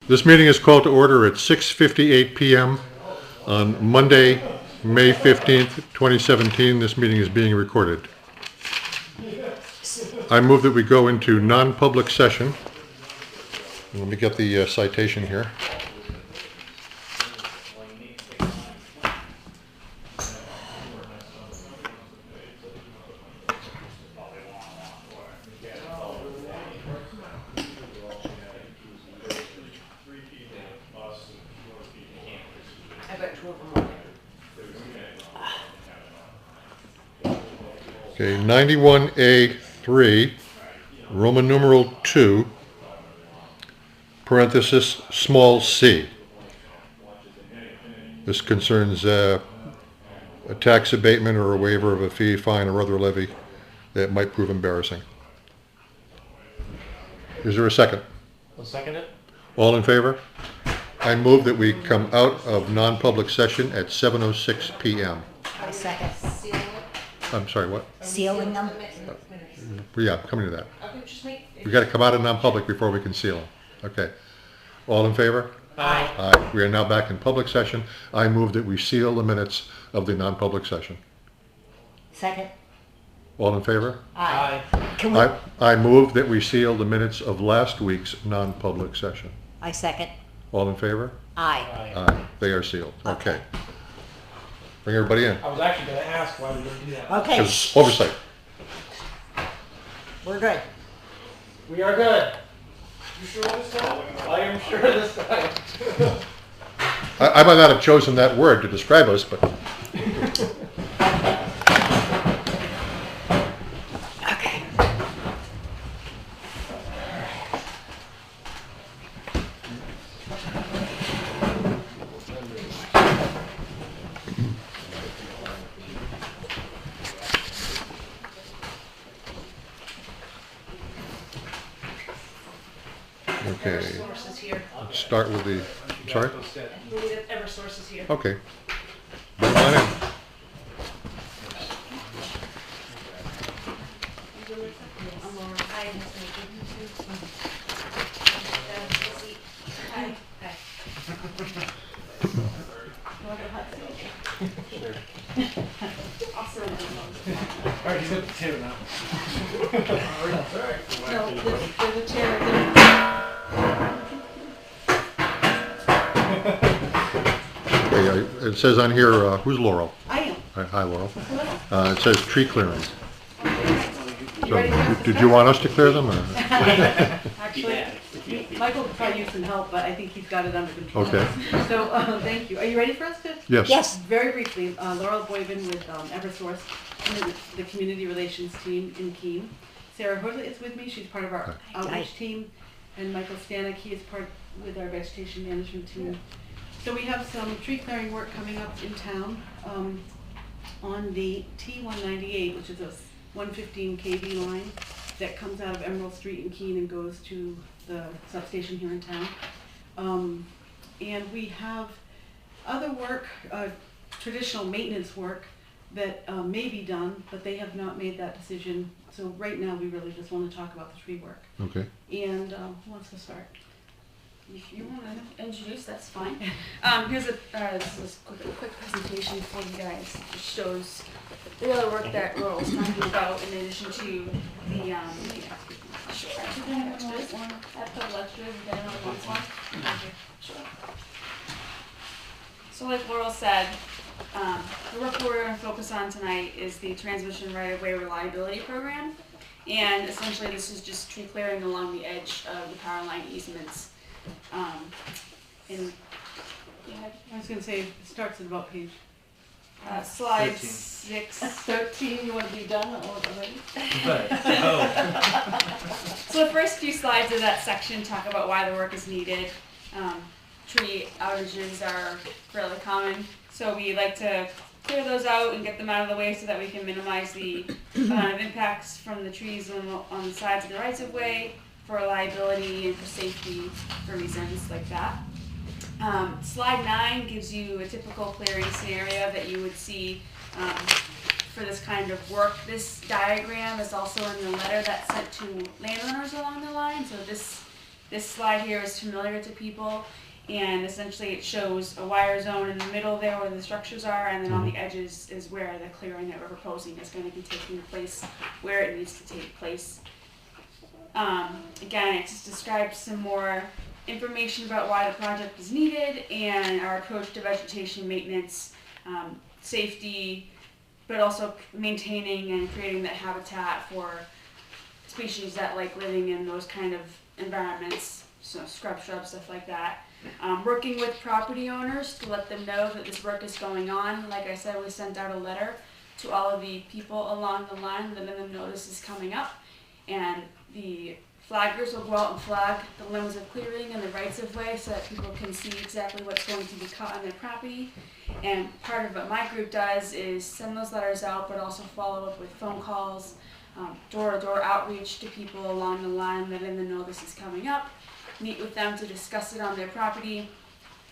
This meeting is called to order at 6:58 p.m. on Monday, May 15th, 2017. This meeting is being recorded. I move that we go into non-public session. Let me get the citation here. Okay, 91A3, Roman numeral 2, parenthesis, small c. This concerns a tax abatement or a waiver of a fee, fine, or other levy that might prove embarrassing. Is there a second? I'll second it. All in favor? I move that we come out of non-public session at 7:06 p.m. I second. I'm sorry, what? Sealing them? Yeah, I'm coming to that. We got to come out of non-public before we can seal them. Okay. All in favor? Aye. Aye. We are now back in public session. I move that we seal the minutes of the non-public session. Second. All in favor? Aye. Can we? I move that we seal the minutes of last week's non-public session. I second. All in favor? Aye. Aye. They are sealed. Okay. Bring everybody in. I was actually going to ask why we didn't do that. Okay, Because oversight. we're good. We are good. You sure this time? I am sure this time. I might not have chosen that word to describe us, but Okay. okay. Eversource is here. Let's start with the. Sorry. We need it. Eversource is here. Okay. Bring on in. I'm Laura. Hi. Hi. Hi. Want a hot seat? I'll sit on All right, he's got the chair now. No, there's a chair there. Okay, it says on here, who's Laurel? I am. Hi, Laurel. It says tree clearing. You ready for us to Did start? you want us to clear them? Or? Actually, Michael could probably use some help, but I think he's got it under control. Okay. So, thank you. Are you ready for us to? Yes. Yes. Very briefly, Laurel Boyven with Eversource, and the community relations team in Keene. Sarah Hoodley is with me. She's part of our outreach team. And Michael Stanek, he is part with our vegetation management team. So we have some tree clearing work coming up in town on the T198, which is a 115 kV line that comes out of Emerald Street in Keene and goes to the substation here in town. And we have other work, traditional maintenance work that may be done, but they have not made that decision. So right now we really just want to talk about the tree work. Okay. And who wants to start? If you want to introduce, that's fine. Here's this quick presentation for you guys. It shows the other work that Laurel was talking about in addition to the sure. I have a couple extras if anyone wants one. Sure. So like Laurel said, the work we're going to focus on tonight is the transmission right-of-way reliability program. And essentially this is just tree clearing along the edge of the power line easements. I was going to say, it starts at about page Slide 13. 6. 13. You want to be done already? So the first few slides of that section talk about why the work is needed. Tree outages are fairly common, so we like to clear those out and get them out of the way so that we can minimize the impacts from the trees on the sides of the rights of way for reliability and for safety for reasons like that. Slide 9 gives you a typical clearing scenario that you would see for this kind of work. This diagram is also in the letter that's sent to landowners along the line. So this This slide here is familiar to people, and essentially it shows a wire zone in the middle there where the structures are, and then on the edges is where the clearing that we're proposing is going to be taking place, where it needs to take place. Again, it just describes some more information about why the project is needed and our approach to vegetation maintenance, safety, but also maintaining and creating that habitat for species that like living in those kind of environments, so scrub, shrubs, stuff like that. Working with property owners to let them know that this work is going on. Like I said, we sent out a letter to all of the people along the line, letting them know this is coming up, and the flaggers will go out and flag the limits of clearing and the rights of way so that people can see exactly what's going to be cut on their property. And part of what my group does is send those letters out, but also follow up with phone calls, door-to-door outreach to people along the line, letting them know this is coming up, meet with them to discuss it on their property,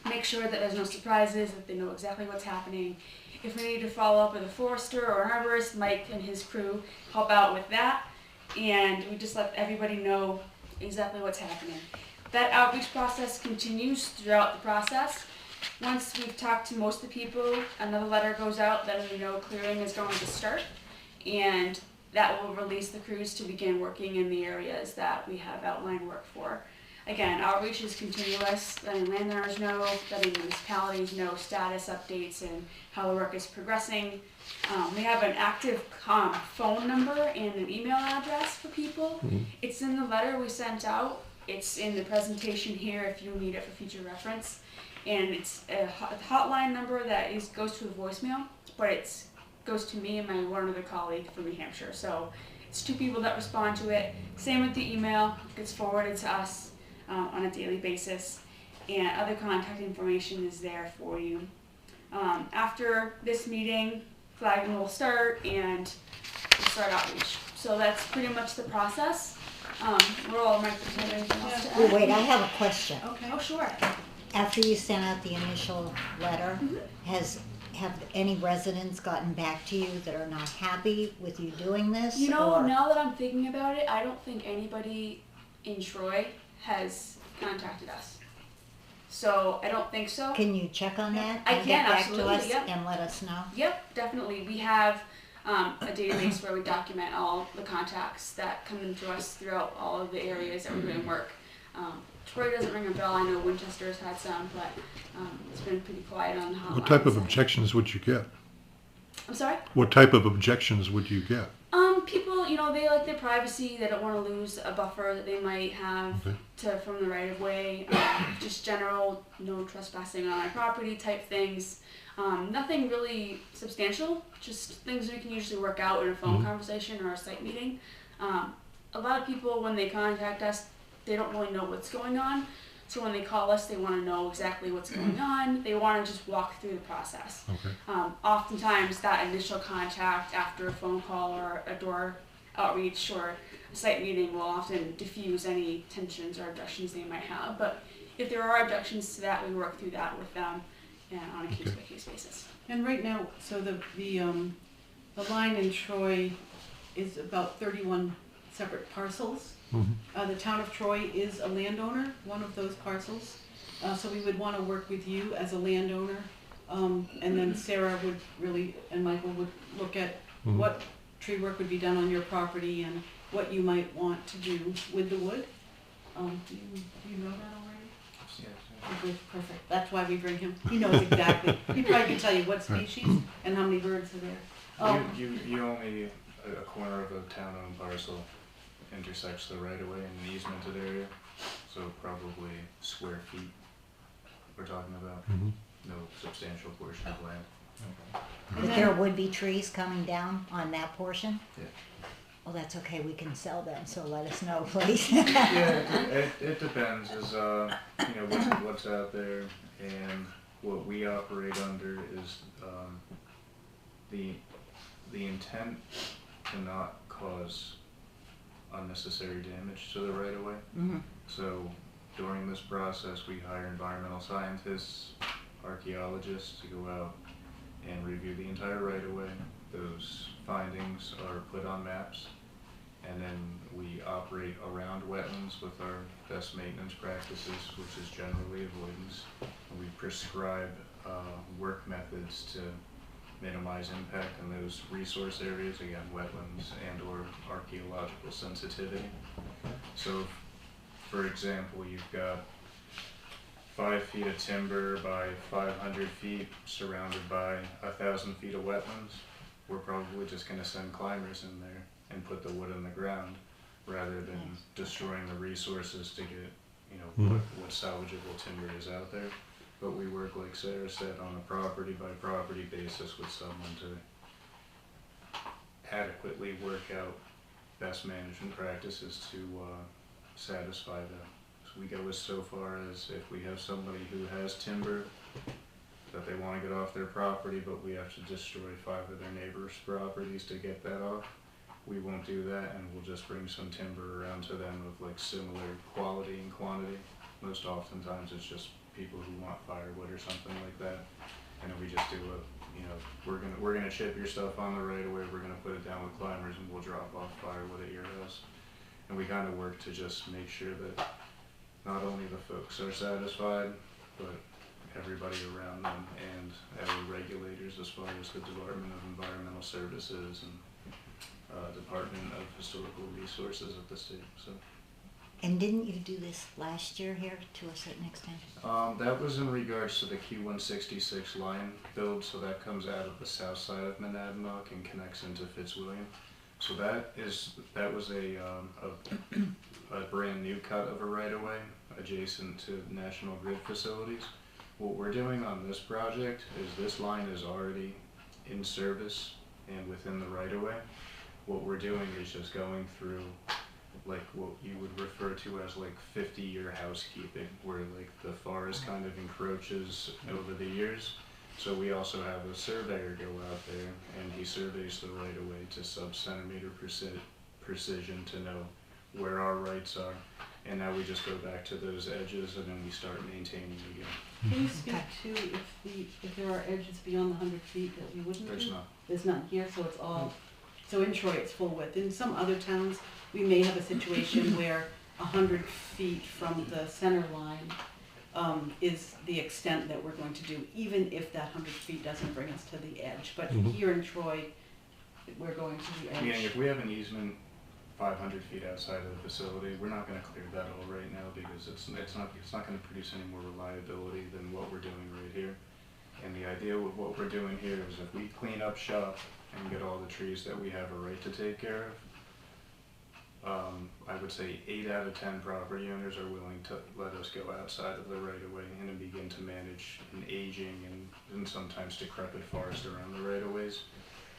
make sure that there's no surprises, that they know exactly what's happening. If we need to follow up with a forester or an arborist, Mike and his crew help out with that. And we just let everybody know exactly what's happening. That outreach process continues throughout the process. Once we've talked to most of the people, another letter goes out letting we know clearing is going to start, and that will release the crews to begin working in the areas that we have outlined work for. Again, outreach is continuous, letting landowners know, letting municipalities know status updates and how the work is progressing. We have an active phone number and an email address for people. It's in the letter we sent out. It's in the presentation here if you need it for future reference. And it's a hotline number that goes to a voicemail, but it goes to me and my one other colleague from New Hampshire. So it's two people that respond to it. Same with the email, gets forwarded to us on a daily basis. And other contact information is there for you. After this meeting, flagging will start and we'll start outreach. So that's pretty much the process. We're all right. Anything else to add? Oh, wait, I have a question. Okay. Oh, sure. After you sent out the initial letter, have any residents gotten back to you that are not happy with you doing this? You know, or- now that I'm thinking about it, I don't think anybody in Troy has contacted us. So I don't think so. Can you check on that? I and can, get back absolutely, to us yep. and let us know? Yep, definitely. We have a database where we document all the contacts that come into us throughout all of the areas that we're doing work. Troy doesn't ring a bell. I know Winchester's had some, but it's been pretty quiet on the hotline. What type of side. objections would you get? I'm sorry? What type of objections would you get? People, they like their privacy. They don't want to lose a buffer that they might have Okay. from the right of way. Just general, no trespassing on my property type things. Nothing really substantial. Just things we can usually work out in a phone conversation or a site meeting. A lot of people, when they contact us, they don't really know what's going on. So when they call us, they want to know exactly what's going on. They want to just walk through the process. Okay. Oftentimes that initial contact after a phone call or a door outreach or a site meeting will often diffuse any tensions or objections they might have. But if there are objections to that, we work through that with them on a case-by-case basis. And right now, so the line in Troy is about 31 separate parcels. The town of Troy is a landowner, one of those parcels. So we would want to work with you as a landowner. And then Sarah would and Michael would look at what tree work would be done on your property and what you might want to do with the wood. Do you know that already? Yes. Okay, perfect. That's why we bring him. He knows exactly. He probably can tell you what species and how many birds are there. You only a corner of a town-owned parcel intersects the right-of-way in the easemented area, so probably square feet we're talking about. No substantial portion of land. But there would be trees coming down on that portion? Yeah. Well, that's okay, we can sell them, so let us know, please. Yeah, it depends, as what's out there, and what we operate under is the intent to not cause unnecessary damage to the right-of-way. So during this process, we hire environmental scientists, archaeologists to go out and review the entire right-of-way. Those findings are put on maps, And then we operate around wetlands with our best maintenance practices, which is generally avoidance. And we prescribe work methods to minimize impact on those resource areas, again, wetlands and or archaeological sensitivity. So, for example, you've got 5 feet of timber by 500 feet surrounded by 1,000 feet of wetlands. We're probably just going to send climbers in there and put the wood in the ground rather than destroying the resources to get, you know, what salvageable timber is out there. But we work, like Sarah said, on a property by property basis with someone to adequately work out best management practices to satisfy them. So we go as so far as if we have somebody who has timber that they want to get off their property, but we have to destroy 5 of their neighbors' properties to get that off, we won't do that, and we'll just bring some timber around to them of like similar quality and quantity. Most oftentimes it's just people who want firewood or something like that, and then we just do a, you know, we're gonna chip your stuff on the right of way, we're gonna put it down with climbers, and we'll drop off firewood at your house. And we kind of work to just make sure that not only the folks are satisfied, but everybody around them and our regulators as far as the Department of Environmental Services and Department of Historical Resources at the state. So. And didn't you do this last year here to a certain extent? That was in regards to the Q166 line build, so that comes out of the south side of Monadnock and connects into Fitzwilliam. So that was a brand new cut of a right-of-way adjacent to National Grid facilities. What we're doing on this project is this line is already in service and within the right-of-way. What we're doing is just going through like what you would refer to as like 50-year housekeeping, where like the forest kind of encroaches over the years. So we also have a surveyor go out there and he surveys the right of way to sub-centimeter precision to know where our rights are. And now we just go back to those edges and then we start maintaining again. Can you speak to if there are edges beyond the 100 feet that we wouldn't There's do? not. There's none here, so it's all, so in Troy it's full width. In some other towns, we may have a situation where 100 feet from the center line is the extent that we're going to do, even if that 100 feet doesn't bring us to the edge. But here in Troy, we're going to the edge. Meaning if we have an easement 500 feet outside of the facility, we're not going to clear that all right now because it's not going to produce any more reliability than what we're doing right here. And the idea with what we're doing here is if we clean up shop and get all the trees that we have a right to take care of, I would say 8 out of 10 property owners are willing to let us go outside of the right of way and then begin to manage an aging and sometimes decrepit forest around the right of ways.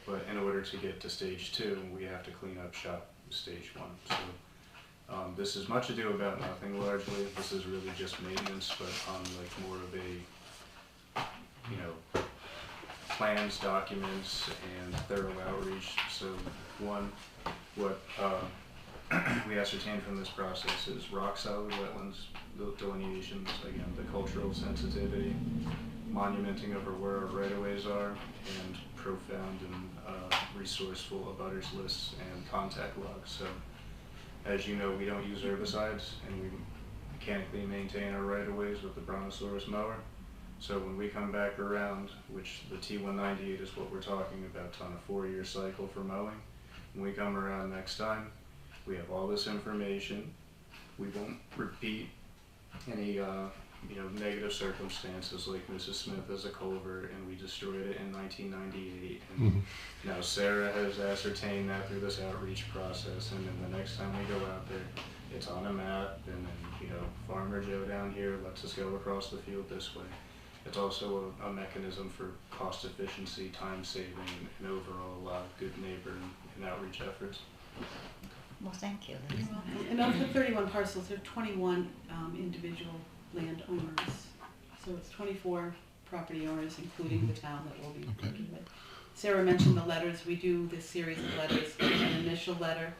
But in order to get to stage 2, we have to clean up shop stage 1. So this is much ado about nothing largely. This is really just maintenance, but on like more of a, you know, plans, documents, and thorough outreach. So one, what we ascertained from this process is rock solid wetlands, the delineations, again, the cultural sensitivity, monumenting over where our right-of-ways are, and profound and resourceful abutters lists and contact logs. So as you know, we don't use herbicides and we mechanically maintain our right-of-ways with the Brontosaurus mower. So when we come back around, which the T198 is what we're talking about on a 4-year cycle for mowing, when we come around next time, we have all this information. We won't repeat any negative circumstances like Mrs. Smith as a culvert and we destroyed it in 1998. And now Sarah has ascertained that through this outreach process, and then the next time we go out there, it's on a map, and then Farmer Joe down here lets us go across the field this way. It's also a mechanism for cost efficiency, time saving, and overall good neighbor and outreach efforts. Well, thank you. You're welcome. And of the 31 parcels, there are 21 individual landowners. So it's 24 property owners, including the town that will be working with. Sarah mentioned the letters. We do this series of letters, an initial letter,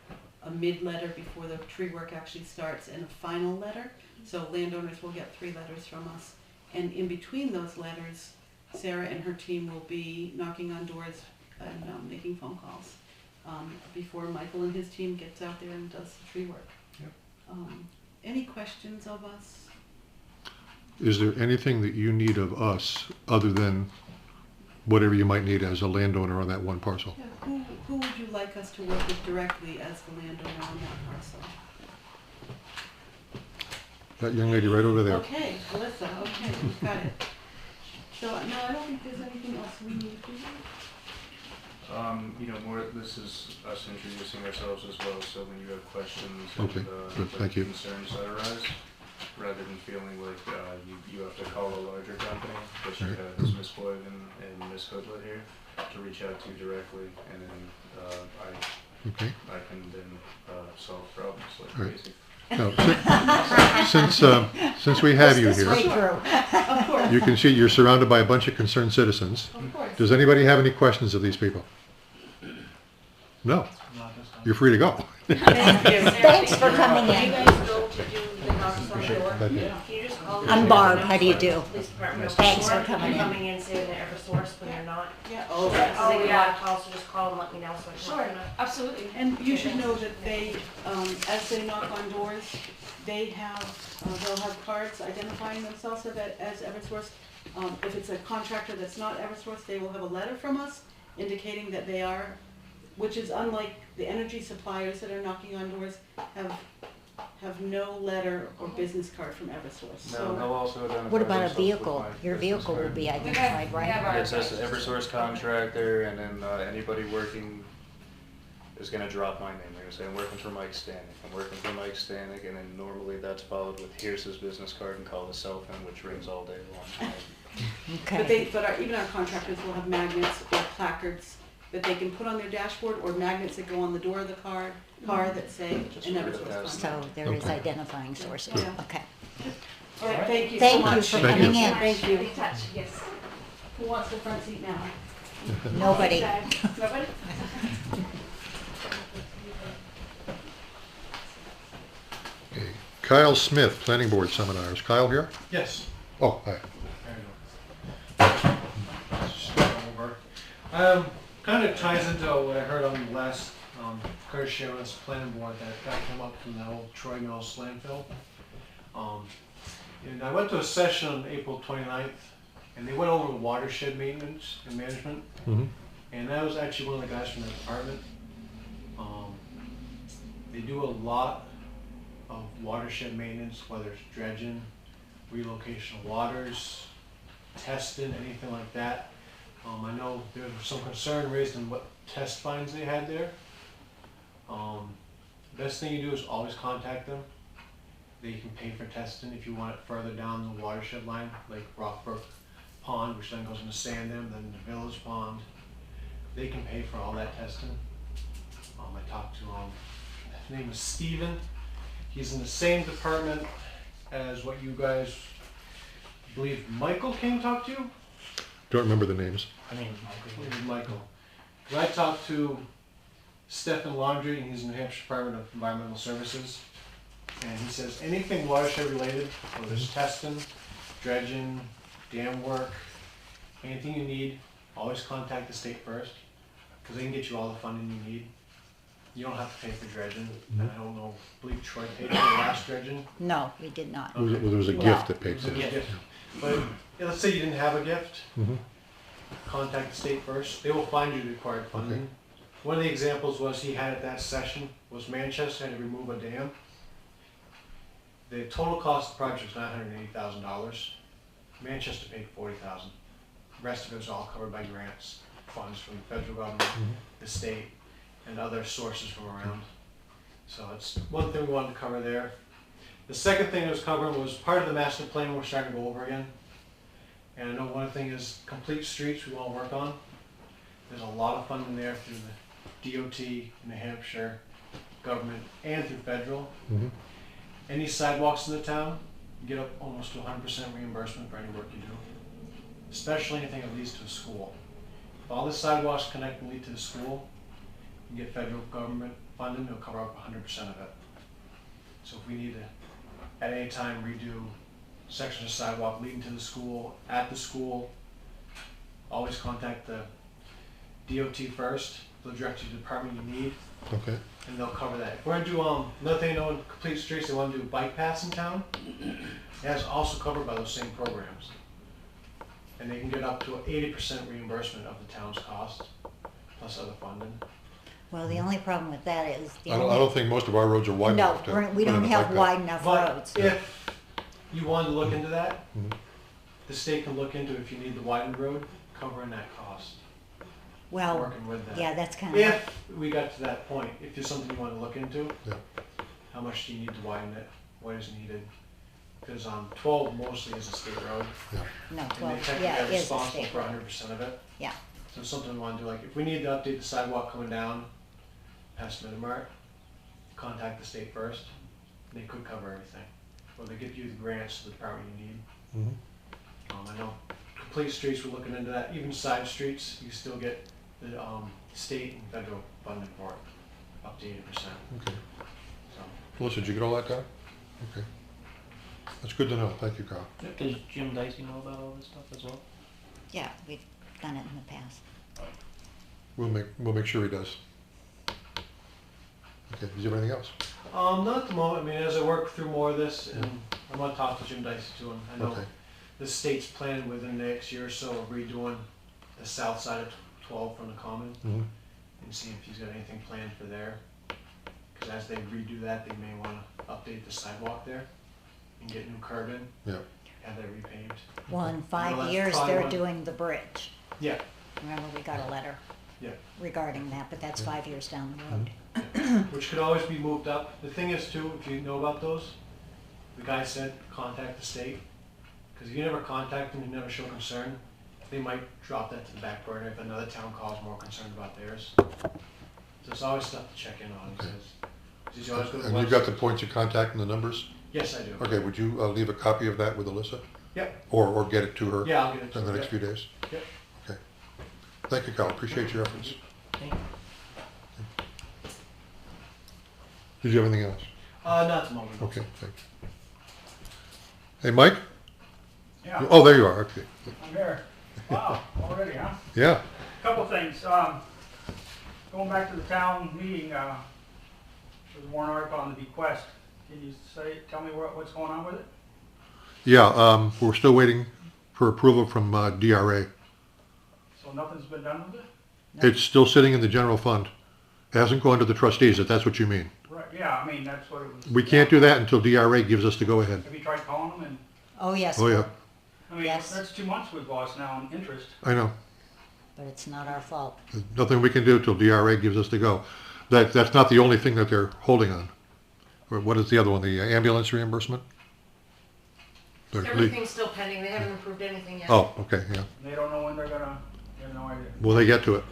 a mid letter before the tree work actually starts, and a final letter. So landowners will get 3 letters from us. And in between those letters, Sarah and her team will be knocking on doors and making phone calls. before Michael and his team gets out there and does the tree work. Yep. Any questions of us? Is there anything that you need of us other than whatever you might need as a landowner on that one parcel? Yeah, who would you like us to work with directly as the landowner on that parcel? That young lady right over there. Okay, Alissa, okay, we've got it. So, no, I don't think there's anything else we need to do. More, this is us introducing ourselves as well, so when you have questions Okay, and good, thank you. concerns that arise, rather than feeling like you have to call a larger company, which you have as Ms. Boyd and Ms. Hoodlet here, to reach out to directly, and then Okay. I can then solve problems like All right. crazy. No, since we have you This way here, through. Of course, you can see you're surrounded by a bunch of concerned citizens. of course. Does anybody have any questions of these people? No. You're free to go. Thank you. Thanks for coming You in. guys go to do the knocks on the door. Thank you. Can you just call me? I'm Barb. How do you do? Police department. Thanks for Or coming in. Coming in, saying the Eversource when they're not. Yeah. So they Oh, get yeah. a call, so just call and let me know so I can. Sure, let you know. absolutely. And you should know that they, as they knock on doors, they have, they'll have cards identifying themselves as Eversource. If it's a contractor that's not Eversource, they will have a letter from us indicating that they are, which is unlike the energy suppliers that are knocking on doors, have no letter or business card from Eversource. No, they'll also identify What about a themselves with vehicle? my Your business vehicle will card. be identified, right? It says Eversource contractor, and then anybody working is gonna drop my name. They're gonna say, I'm working for Mike Stanek. I'm working for Mike Stanek, and then normally that's followed with, here's his business card, and call the cell phone, which rings all day long. Okay. Even our contractors will have magnets or placards that they can put on their dashboard, or magnets that go on the door of the car that say Just an read it Eversource fast. contract. So there is Okay. identifying sources. Yeah. Okay. All right, thank you so Thank you much. for Thank coming you. in. Thank you. Be in touch, yes. Who wants the front seat now? Nobody. Nobody? Okay. Kyle Smith, Planning Board Seminars. Kyle here? Yes. Oh, hi. There you go. Start over. Kind of ties into what I heard on the last Curtis Sharon's planning board that came up from the old Troy Mills landfill. And I went to a session on April 29th, and they went over watershed maintenance and management. Mhm. And that was actually one of the guys from the department. They do a lot of watershed maintenance, whether it's dredging, relocation of waters, testing, anything like that. I know there was some concern raised in what test fines they had there. Best thing you do is always contact them. They can pay for testing if you want it further down the watershed line, like Rockbrook Pond, which then goes into Sandham, then the Village Pond. They can pay for all that testing. I talked to his name is Steven. He's in the same department as what you guys believe Michael came to talk to you? Don't remember the names. I believe Michael. 'Cause I talked to Stephen Laundry, and he's in the New Hampshire Department of Environmental Services. And he says anything watershed related, whether it's testing, dredging, dam work, anything you need, always contact the state first, because they can get you all the funding you need. You don't have to pay for dredging. And I don't know, I believe Troy paid for the last dredging. No, we did not. There was a No. gift that paid for It was a it. gift. But yeah, let's say you didn't have a gift, Mhm. contact the state first. They will find you the required funding. Okay. One of the examples was he had at that session was Manchester had to remove a dam. The total cost of the project was $980,000. Manchester paid $40,000. The rest of it was all covered by grants, funds from the federal government, the state, and other sources from around. So it's one thing we wanted to cover there. The second thing it was covering was part of the master plan we're starting to go over again. And I know one thing is complete streets we want to work on. There's a lot of funding there through the DOT, New Hampshire government, and through federal. Mhm. Any sidewalks in the town, you get up almost to 100% reimbursement for any work you do, especially anything that leads to a school. If all the sidewalks connect and lead to the school, you get federal government funding, it'll cover up 100% of it. So if we need to, at any time, redo sections of sidewalk leading to the school, at the school, always contact the DOT first, they'll direct you to the department you need, Okay, and they'll cover that. If we're gonna do, another thing, in complete streets, they wanna do bike paths in town, that's also covered by those same programs. And they can get up to 80% reimbursement of the town's cost, plus other funding. Well, the only problem with that is the I only. don't think most of our roads are wide No, enough to. we put in don't a have bike path. wide enough But roads. if you wanted to look into that, Mhm. the state can look into if you need the widened road, covering that cost, Well, working with that. yeah, that's kind of, If we got to that point, if there's something you want to look into, Yeah. how much do you need to widen it, what is needed? Because 12 mostly is a state road, no, and they 12, technically yeah, are it is a responsible state for road. 100% of it. Yeah. So something we want to do, like if we need to update the sidewalk coming down past Minimart, contact the state first, they could cover everything. Or they give you the grants to the department you need. Mhm. I know complete streets, we're looking into that, even side streets, you still get the state and federal funding for it, up to 80%. Okay. So, Melissa, did you get all that down? Okay. That's good to know. Thank you, Carl. Does Jim Dicey know about all this stuff as well? Yeah, we've done it in the past. We'll make sure he does. Okay, do you have anything else? not at the moment, I mean, as I work through more of this, and I'm gonna talk to Jim Dicey too, and I know Okay. the state's planning within the next year or so of redoing the south side of 12 from the common, Mhm. and see if he's got anything planned for there. Because as they redo that, they may wanna update the sidewalk there and get new curb in. Yeah. Have that repaved. Well, in Well, 5 that's years, probably they're one- doing the bridge. Yeah, Remember, we got a letter yeah. regarding that, but that's 5 years down the road. Which could always be moved up. The thing is too, if you know about those, the guy said contact the state. Because if you never contact them, you never show concern, they might drop that to the back burner if another town calls more concerned about theirs. So it's always stuff to check in on, he Okay. says. You always go to And you've got the website. points of contact and the numbers? Yes, I do. Okay, would you leave a copy of that with Alissa? Yep. Or get it to her Yeah, I'll get it to in the you. next Yep. few days? Yep. Okay. Thank you, Carl. Appreciate your efforts. Thank you. Did you have anything else? Not at the moment. Okay, thanks. Hey, Mike? Yeah, Oh, there you are. Okay. I'm here. Wow, already, huh? Yeah. Couple things. Going back to the town meeting, there's a warrant article on the bequest. Can you tell me what's going on with it? Yeah, we're still waiting for approval from DRA. So nothing's been done with it? It's still sitting in the general fund. Hasn't gone to the trustees, if that's what you mean. Right, yeah, I mean, that's what it was. We can't do that until DRA gives us the go-ahead. Have you tried calling them? And, Oh, yes. Oh, yeah. I mean, Yes. that's 2 months we've lost now in interest. I know. But it's not our fault. There's nothing we can do till DRA gives us the go. That's not the only thing that they're holding on. Or what is the other one, the ambulance reimbursement? They're le- Everything's still pending, they haven't approved anything yet. Oh, okay, yeah. They don't know when they're gonna, they have no idea. Will they get to it?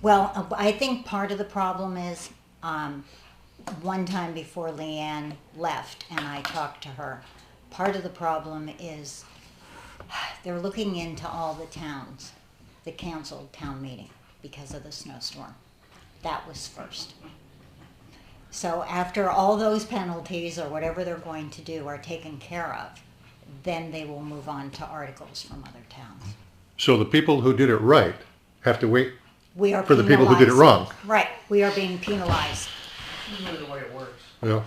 Well, I think part of the problem is, one time before Leanne left and I talked to her, part of the problem is they're looking into all the towns that canceled town meeting because of the snowstorm. That was first. So after all those penalties or whatever they're going to do are taken care of, then they will move on to articles from other towns. So the people who did it right have to wait We are for the people who did it penalized. wrong. Right, we are being penalized. Usually the way it works. Yeah.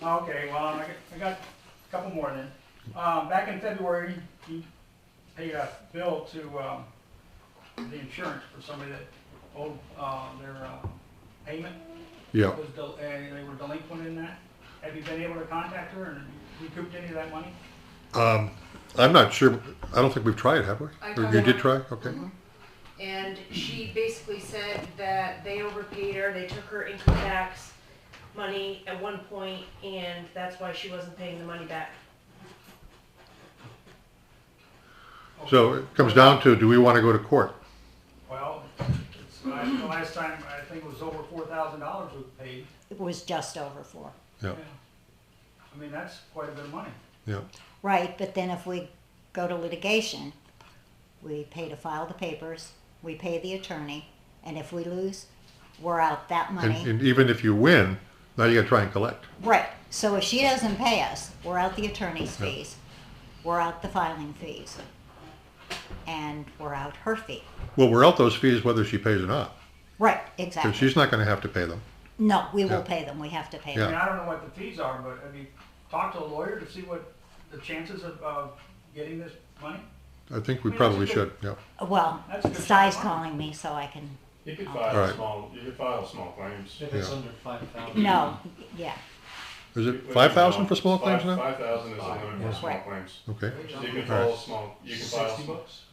Okay, well, I got a couple more then. Back in February, you paid a bill to the insurance for somebody that owed their payment. Yeah. And they were delinquent in that. Have you been able to contact her and recouped any of that money? I'm not sure. I don't think we've tried, have we? I Or talked you to did her. try? Okay. And she basically said that they overpaid her, they took her income tax money at one point, and that's why she wasn't paying the money back. So it comes down to, do we want to go to court? Well, it's, the last time, I think it was over $4,000 we paid. It was just over 4. Yeah. I mean, that's quite a bit of money. Yeah. Right, but then if we go to litigation, we pay to file the papers, we pay the attorney, and if we lose, we're out that money. And even if you win, now you got to try and collect. Right, so if she doesn't pay us, we're out the attorney's fees, we're out the filing fees. and we're out her fee. Well, we're out those fees whether she pays or not, Right, because exactly. she's not gonna have to pay them. No, we Yeah. will pay them, we have to pay Yeah. I mean, them. I don't know what the fees are, but have you talked to a lawyer to see what the chances of getting this money? I think we I mean, probably that's a should, yeah. Well, That's a good Cy's chunk of money. calling me so I can, You could Alright. file small claims. If it's Yeah. under 5,000. no, yeah, Is it 5,000 for small claims now? 5,000 is the limit for small Right. claims. Okay, So you can Alright. file you can file, $60.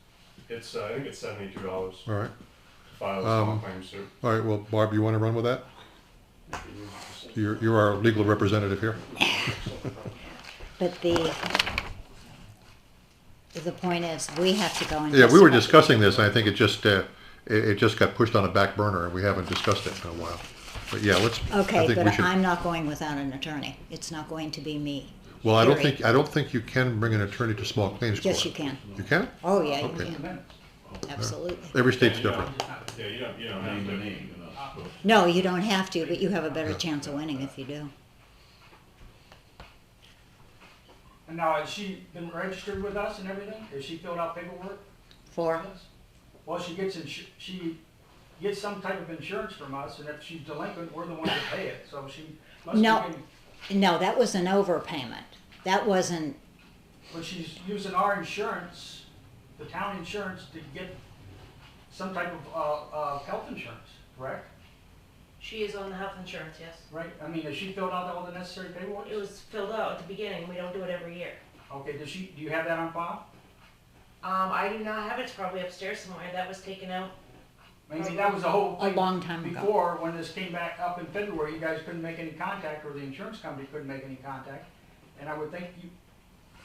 it's, I think it's $72 all right. to file a small Um, claim suit. All right, well, Barb, you wanna run with that? You're our legal representative here. but the point is, we have to go and. Yeah, we were discuss- discussing this, and I think it just got pushed on a back burner, and we haven't discussed it in a while. But yeah, I Okay, think we but should. I'm not going without an attorney. It's not going to be me. Well, I period. don't think you can bring an attorney to small claims court. Yes, you can. You can? Oh, yeah, you Okay. can, absolutely. Every state's Yeah, different. Yeah, you don't have to. No, you don't have to, but you have a better chance of winning if you do. And now, has she been registered with us and everything? Has she filled out paperwork? For, with us? Well, she gets some type of insurance from us, and if she's delinquent, we're the ones that pay it, so she must be No. getting, no, that was an overpayment. That wasn't, but she's using our insurance, the town insurance, to get some type of health insurance, correct? She is on the health insurance, yes. Right? I mean, has she filled out all the necessary paperwork? It was filled out at the beginning, we don't do it every year. Okay, do you have that on file? I do not have it, it's probably upstairs somewhere, that was taken out. I mean, that was the whole a thing. long time ago. Before, when this came back up in February, you guys couldn't make any contact, or the insurance company couldn't make any contact. And I would think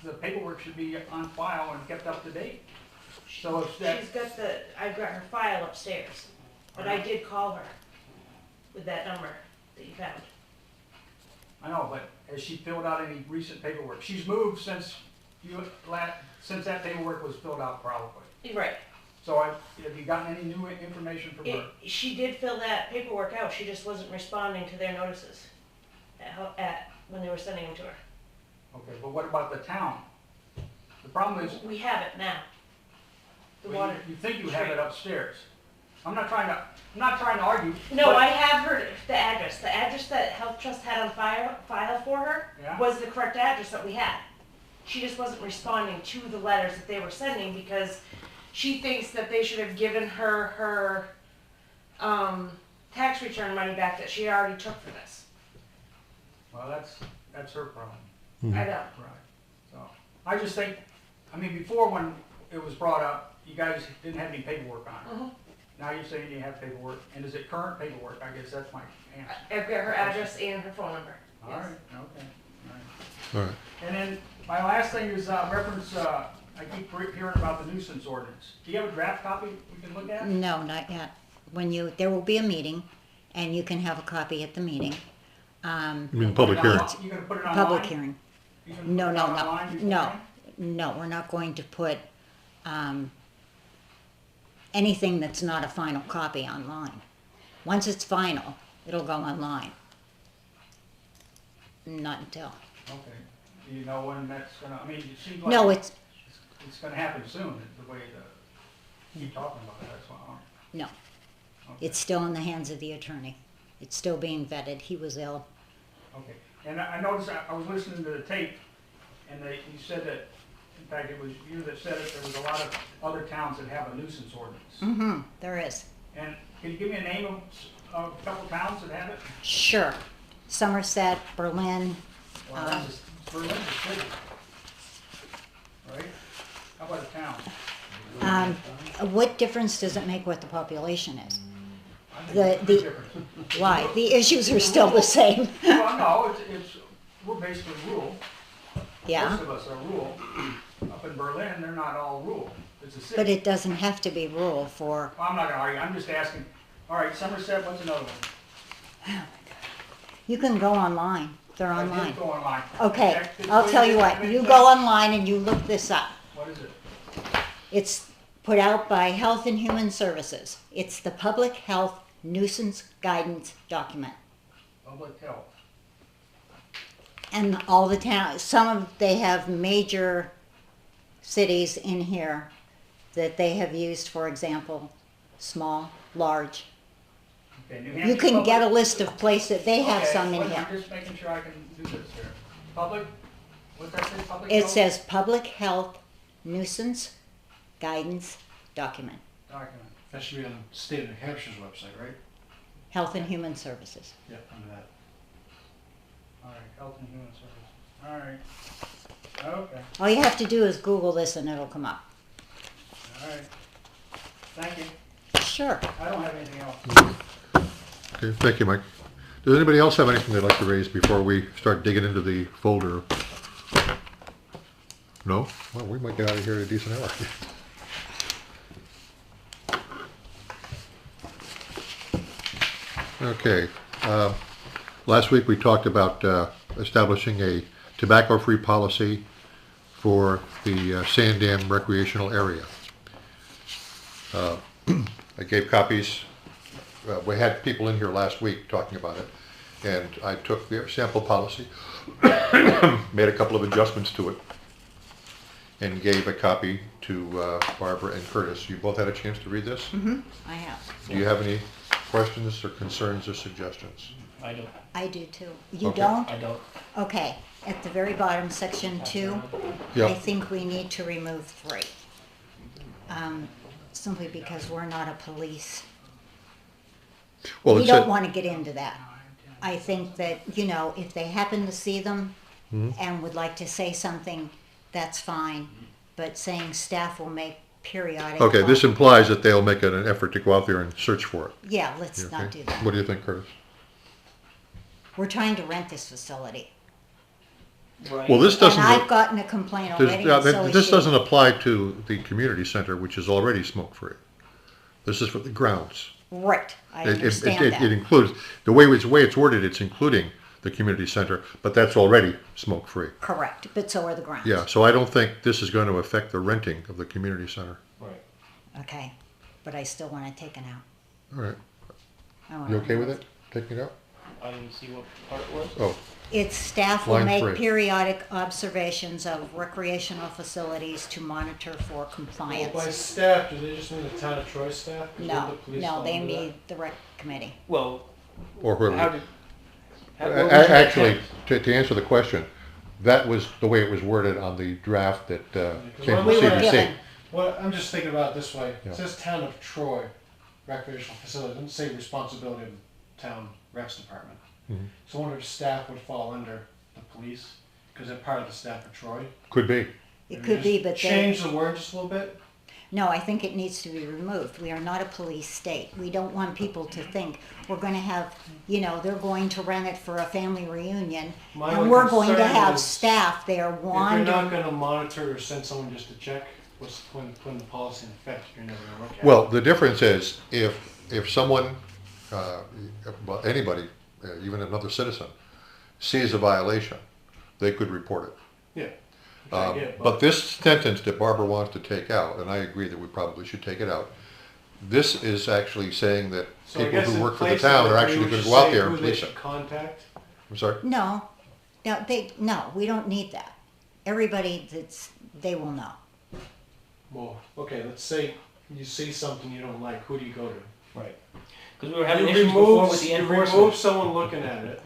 the paperwork should be on file and kept up to date. So if that, She's got I've got her file upstairs, but I did call her with that number that you found. I know, but has she filled out any recent paperwork? She's moved since since that paperwork was filled out probably. Right. So have you gotten any new information from her? She did fill that paperwork out, she just wasn't responding to their notices when they were sending them to her. Okay, but what about the town? The problem is, We have it now. The well, water. you think you have it upstairs. I'm not trying to argue. No, but- I have her, the address that Health Trust had on file for her Yeah. was the correct address that we had. She just wasn't responding to the letters that they were sending because she thinks that they should have given her tax return money back that she already took for this. Well, that's her problem. I know. Right. So, I just think, I mean, before when it was brought up, you guys didn't have any paperwork on it. Mhm. Now you're saying you have paperwork, and is it current paperwork? I guess that's my answer. I've got her address and her phone number. All Yes. right, okay, all right. All right. And then, my last thing is reference, I keep hearing about the nuisance ordinance. Do you have a draft copy we can look at? no, not yet. There will be a meeting, and you can have a copy at the meeting. You mean public hearing? You gonna put it online? Public hearing. You gonna No, put it no, online no, beforehand? no, we're not going to put, anything that's not a final copy online. Once it's final, it'll go online. Not until. Okay. Do you know when that's gonna, I mean, it seems like. No, it's, It's gonna happen soon, the way keep talking about it, that's why. no, Okay. it's still in the hands of the attorney. It's still being vetted. He was ill. Okay, and I noticed, I was listening to the tape, and you said that, in fact, it was you that said it, there was a lot of other towns that have a nuisance ordinance. Mm-hmm, there is. And can you give me a name of a couple towns that have it? Sure. Somerset, Berlin, Well, that's just Berlin's a city. Right? How about a town? what difference does it make what the population is? I think The- it's a big the- difference. Why? The issues are still the same. Well, no, we're basically rural. Yeah, Most of us are rural. Up in Berlin, they're not all rural. It's a city. but it doesn't have to be rural for, Well, I'm not gonna argue, I'm just asking. All right, Somerset, what's another one? you can go online. They're I did online. go online. Okay, Check this I'll way, tell you this what, way, you this go way. online and you look this up. What is it? It's put out by Health and Human Services. It's the Public Health Nuisance Guidance Document. Public health. And all the towns, they have major cities in here. that they have used, for example, small, large. Okay, New You Hampshire can get a Public- list of places, they have Okay, some in wait, here. I'm just making sure I can do this here. Public, what's that say, public? It health says Public Health Nuisance Guidance Document, Document. That should be on State of New Hampshire's website, right? Health and Human Services. Yep, under that. All right, Health and Human Services. All right. Okay, All you have to do is Google this and it'll come up. all right. Thank you. Sure. I don't have anything else. Okay, thank you, Mike. Does anybody else have anything they'd like to raise before we start digging into the folder? No? Well, we might get out of here at a decent hour. Okay. Last week we talked about establishing a tobacco-free policy for the Sand Dam recreational area. I gave copies. We had people in here last week talking about it, and I took their sample policy, made a couple of adjustments to it, and gave a copy to Barbara and Curtis. You both had a chance to read this? Mm-hmm. I have. Do you have any questions or concerns or suggestions? I don't. I do too. You Okay. don't? I don't. Okay, at the very bottom, section 2, Yeah. I think we need to remove 3. Simply because we're not a police. Well, We it don't said, want to get into that. I think that, you know, if they happen to see them Mhm. and would like to say something, that's fine. But saying staff will make periodic. okay, this implies that they'll make an effort to go out there and search for it. Yeah, let's Okay. not do that. What do you think, Curtis? We're trying to rent this facility. Right. Well, this doesn't. And I've gotten a complaint There's- already, yeah, and so is this she. doesn't apply to the community center, which is already smoke-free. This is for the grounds. Right, I It understand it that. includes, the way it's worded, it's including the community center, but that's already smoke-free. Correct, but so are the grounds. Yeah, so I don't think this is going to affect the renting of the community center. Right. Okay, but I still want it taken out. All right, I want you okay with it, taking it out? I didn't see what part it was. Oh, It's staff will Line make 3. periodic observations of recreational facilities to monitor for Well, by compliance. staff, do they just mean the town of Troy staff? 'Cause No, wouldn't the police no, fall they under that? need the rec committee. Well, or how whoever. did? What was your Actually, intent? to answer the question, that was the way it was worded on the draft that came from We were CDC. given, Well, I'm just thinking about it this way. Yeah. It says town of Troy recreational facility. It doesn't say responsibility of the town recs department. Mhm. So I wonder if staff would fall under the police, because they're part of the staff of Troy. Could be. it Maybe could be, just but they, change the word just a little bit. no, I think it needs to be removed. We are not a police state. We don't want people to think we're gonna have, you know, they're going to rent it for a family reunion, My and only we're going to concern have is staff there If you're wandering. not gonna monitor or send someone just to check, what's the point of putting the policy in effect if you're never gonna look at it? Well, the difference is if someone, well, anybody, even another citizen, sees a violation, they could report it. Yeah. which I get, But this sentence that Barbara wants to take out, and I agree that we probably should take it out, this is actually saying that So I people guess who in work for the place of town it, are we actually would going to just go out say there who and they police it. should contact. I'm sorry? No, no, we don't need that. Everybody they will know. Well, okay, let's say you see something you don't like, who do you go to? Right. Because we were having You issues before with the you enforcement. remove someone looking at it.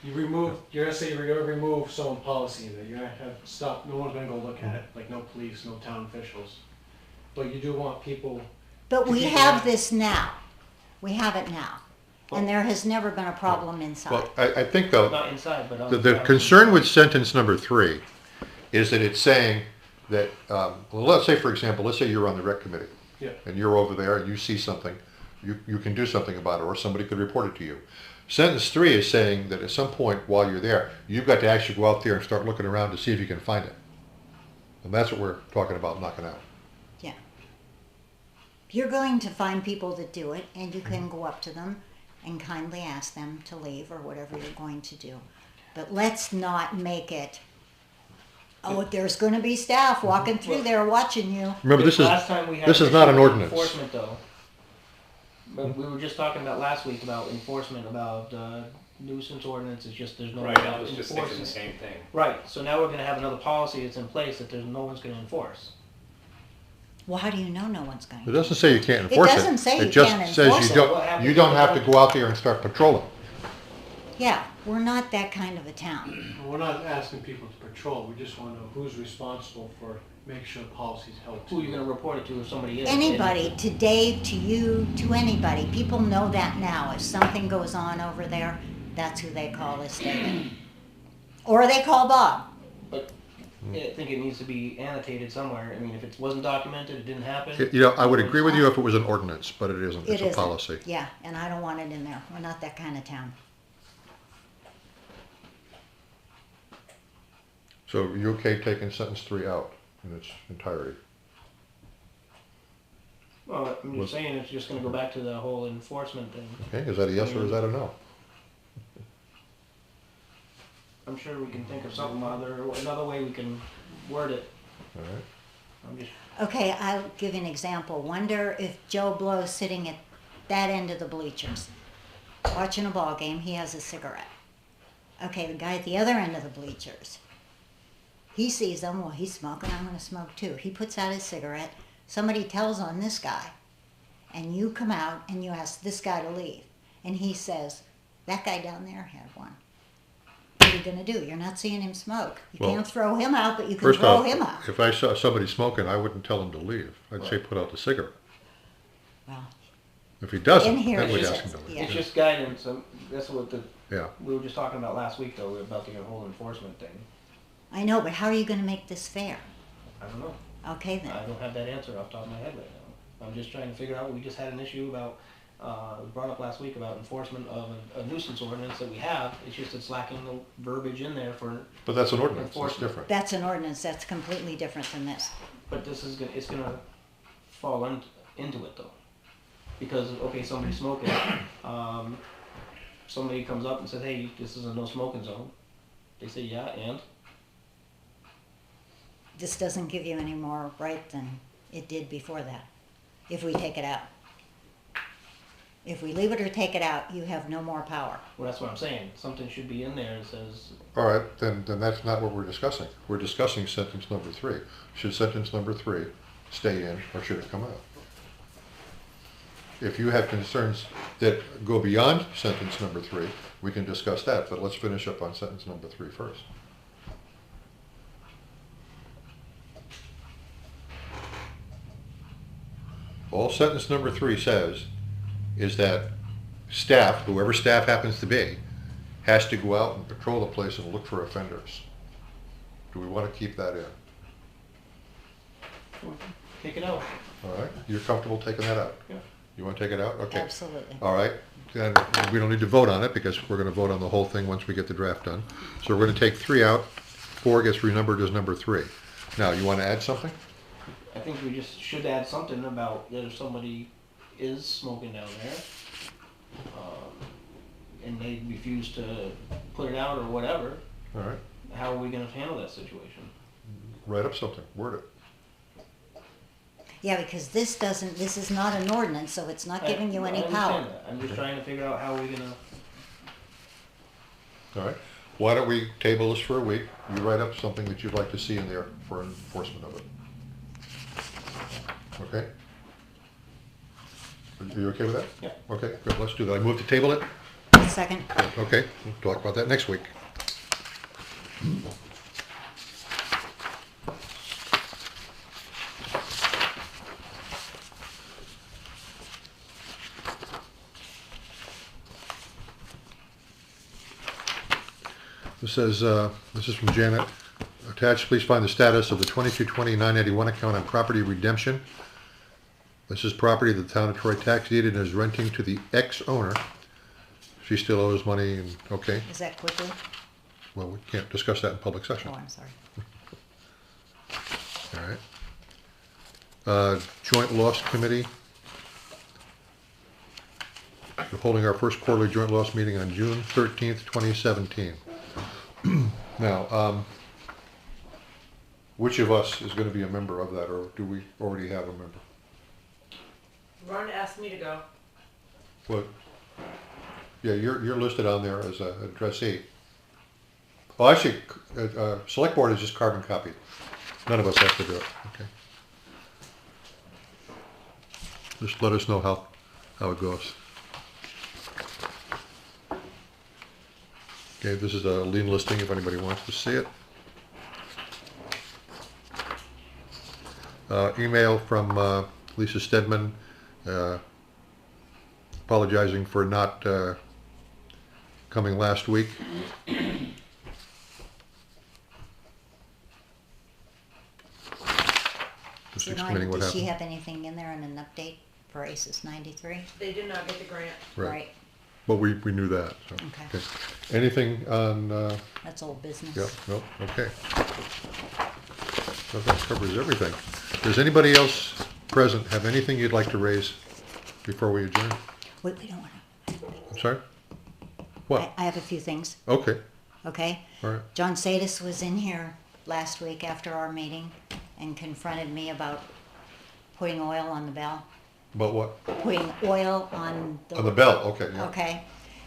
You're gonna say you're gonna remove someone policy that you're gonna have stop. No one's gonna go look at it, like no police, no town officials. But you do want people. But to we keep have that- this now. We have it now. And there has never been a problem inside. Well, I think though, Not inside, but on the concern with sentence number 3 is that it's saying that, well, let's say, for example, let's say you're on the rec committee. Yeah. And you're over there and you see something, you can do something about it, or somebody could report it to you. Sentence 3 is saying that at some point while you're there, you've got to actually go out there and start looking around to see if you can find it. And that's what we're talking about knocking out. Yeah. You're going to find people that do it, and you can go up to them and kindly ask them to leave or whatever you're going to do. But let's not make it, oh, there's going to be staff walking through there watching you. Remember, this is last time we had this is an not issue an with ordinance. Enforcement though. But we were just talking about last week about enforcement, about nuisance ordinance. It's just there's no Right, I was just thinking the enforcement. same thing. Right. So now we're going to have another policy that's in place that there's no one's going to enforce. Well, how do you know no one's going It to? doesn't say you can't enforce it. doesn't say you It just can't says enforce you it. don't, you don't have to go out there and start patrolling. Yeah, we're not that kind of a town. We're not asking people to patrol, we just wanna know who's responsible for making sure policy's held to. Who are you gonna report it to if somebody is? Anybody, to Dave, to you, to anybody. People know that now. If something goes on over there, that's who they call this David. Or they call Bob. I think it needs to be annotated somewhere. I mean, if it wasn't documented, it didn't happen. You know, I would agree with you if it was an ordinance, but it isn't. It It's a isn't. policy. Yeah, and I don't want it in there. We're not that kind of town. So you okay taking sentence 3 out in its entirety? Well, I'm just saying it's just gonna go back to the whole enforcement thing. Okay, is that a yes or is that a no? I'm sure we can think of something another way we can word it. All right. I'm just, Okay, I'll give you an example. Wonder if Joe Blow's sitting at that end of the bleachers, watching a ball game, he has a cigarette. Okay, the guy at the other end of the bleachers, he sees them, well, he's smoking, I'm gonna smoke too. He puts out his cigarette, somebody tells on this guy, and you come out and you ask this guy to leave. And he says, that guy down there had one. What are you gonna do? You're not seeing him smoke. You Well, can't throw him out, but you can First throw off, him out. if I saw somebody smoking, I wouldn't tell him to leave. I'd say put out the cigarette. Well, If he doesn't, in here then it we'd says, ask him to leave. yeah. it's just guidance. That's what Yeah. we were just talking about last week though, about the whole enforcement thing. I know, but how are you gonna make this fair? I don't know. Okay then. I don't have that answer off the top of my head right now. I'm just trying to figure out, we just had an issue about, we brought up last week about enforcement of a nuisance ordinance that we have. It's just it's lacking the verbiage in there for, But that's an ordinance, it's Enforcement. different. That's an ordinance, that's completely different than this. but this is gonna, it's gonna fall into it though. Because, okay, somebody's smoking, somebody comes up and says, hey, this is a no smoking zone. They say, yeah, and? This doesn't give you any more right than it did before that, if we take it out. If we leave it or take it out, you have no more power. Well, that's what I'm saying. Something should be in there that says, All right, then that's not what we're discussing. We're discussing sentence number 3. Should sentence number 3 stay in or should it come out? If you have concerns that go beyond sentence number 3, we can discuss that, but let's finish up on sentence number 3 first. All sentence number 3 says is that staff, whoever staff happens to be, has to go out and patrol the place and look for offenders. Do we want to keep that in? take it out. All right, you're comfortable taking that out? Yeah. You want to take it out? Okay. Absolutely. All right, then we don't need to vote on it because we're going to vote on the whole thing once we get the draft done. So we're going to take 3 out, 4 gets renumbered as number 3. Now, you want to add something? I think we just should add something about that if somebody is smoking down there, and they refuse to put it out or whatever, All right, how are we gonna handle that situation? write up something, word it. Yeah, because this is not an ordinance, so it's not giving you any I power. understand that. I'm just trying to figure out how we're gonna, All right, why don't we table this for a week? You write up something that you'd like to see in there for enforcement of it. Okay? Are you okay with that? Yeah. Okay, good, let's do that. I move to table it? Second. Okay, we'll talk about that next week. This says, this is from Janet. Attached, please find the status of the 2220-981 account on property redemption. This is property the town of Troy tax deeded and is renting to the ex-owner. She still owes money and, okay, Is that quickly? well, we can't discuss that in public session. Oh, I'm sorry. All right. Joint loss committee. We're holding our first quarterly joint loss meeting on June 13th, 2017. Now, which of us is going to be a member of that, or do we already have a member? Ron asked me to go. What? Yeah, you're listed on there as a addressee. Well, actually, select board is just carbon copy. None of us have to do it, okay? Just let us know how it goes. Okay, this is a lien listing if anybody wants to see it. Email from Lisa Stedman apologizing for not coming last week. Just explaining what Does she happened. have anything in there and an update for ACES 93? They did not get the grant. Right. But we knew that, so. Okay. Anything on, That's old business. yeah, no, okay. So that covers everything. Does anybody else present have anything you'd like to raise before we adjourn? Wait, we don't want to. I'm sorry? What? I have a few things, Okay, okay? all right. John Sadis was in here last week after our meeting and confronted me about putting oil on the bell. About what? Putting oil on the... On the bell, okay, yeah. Okay.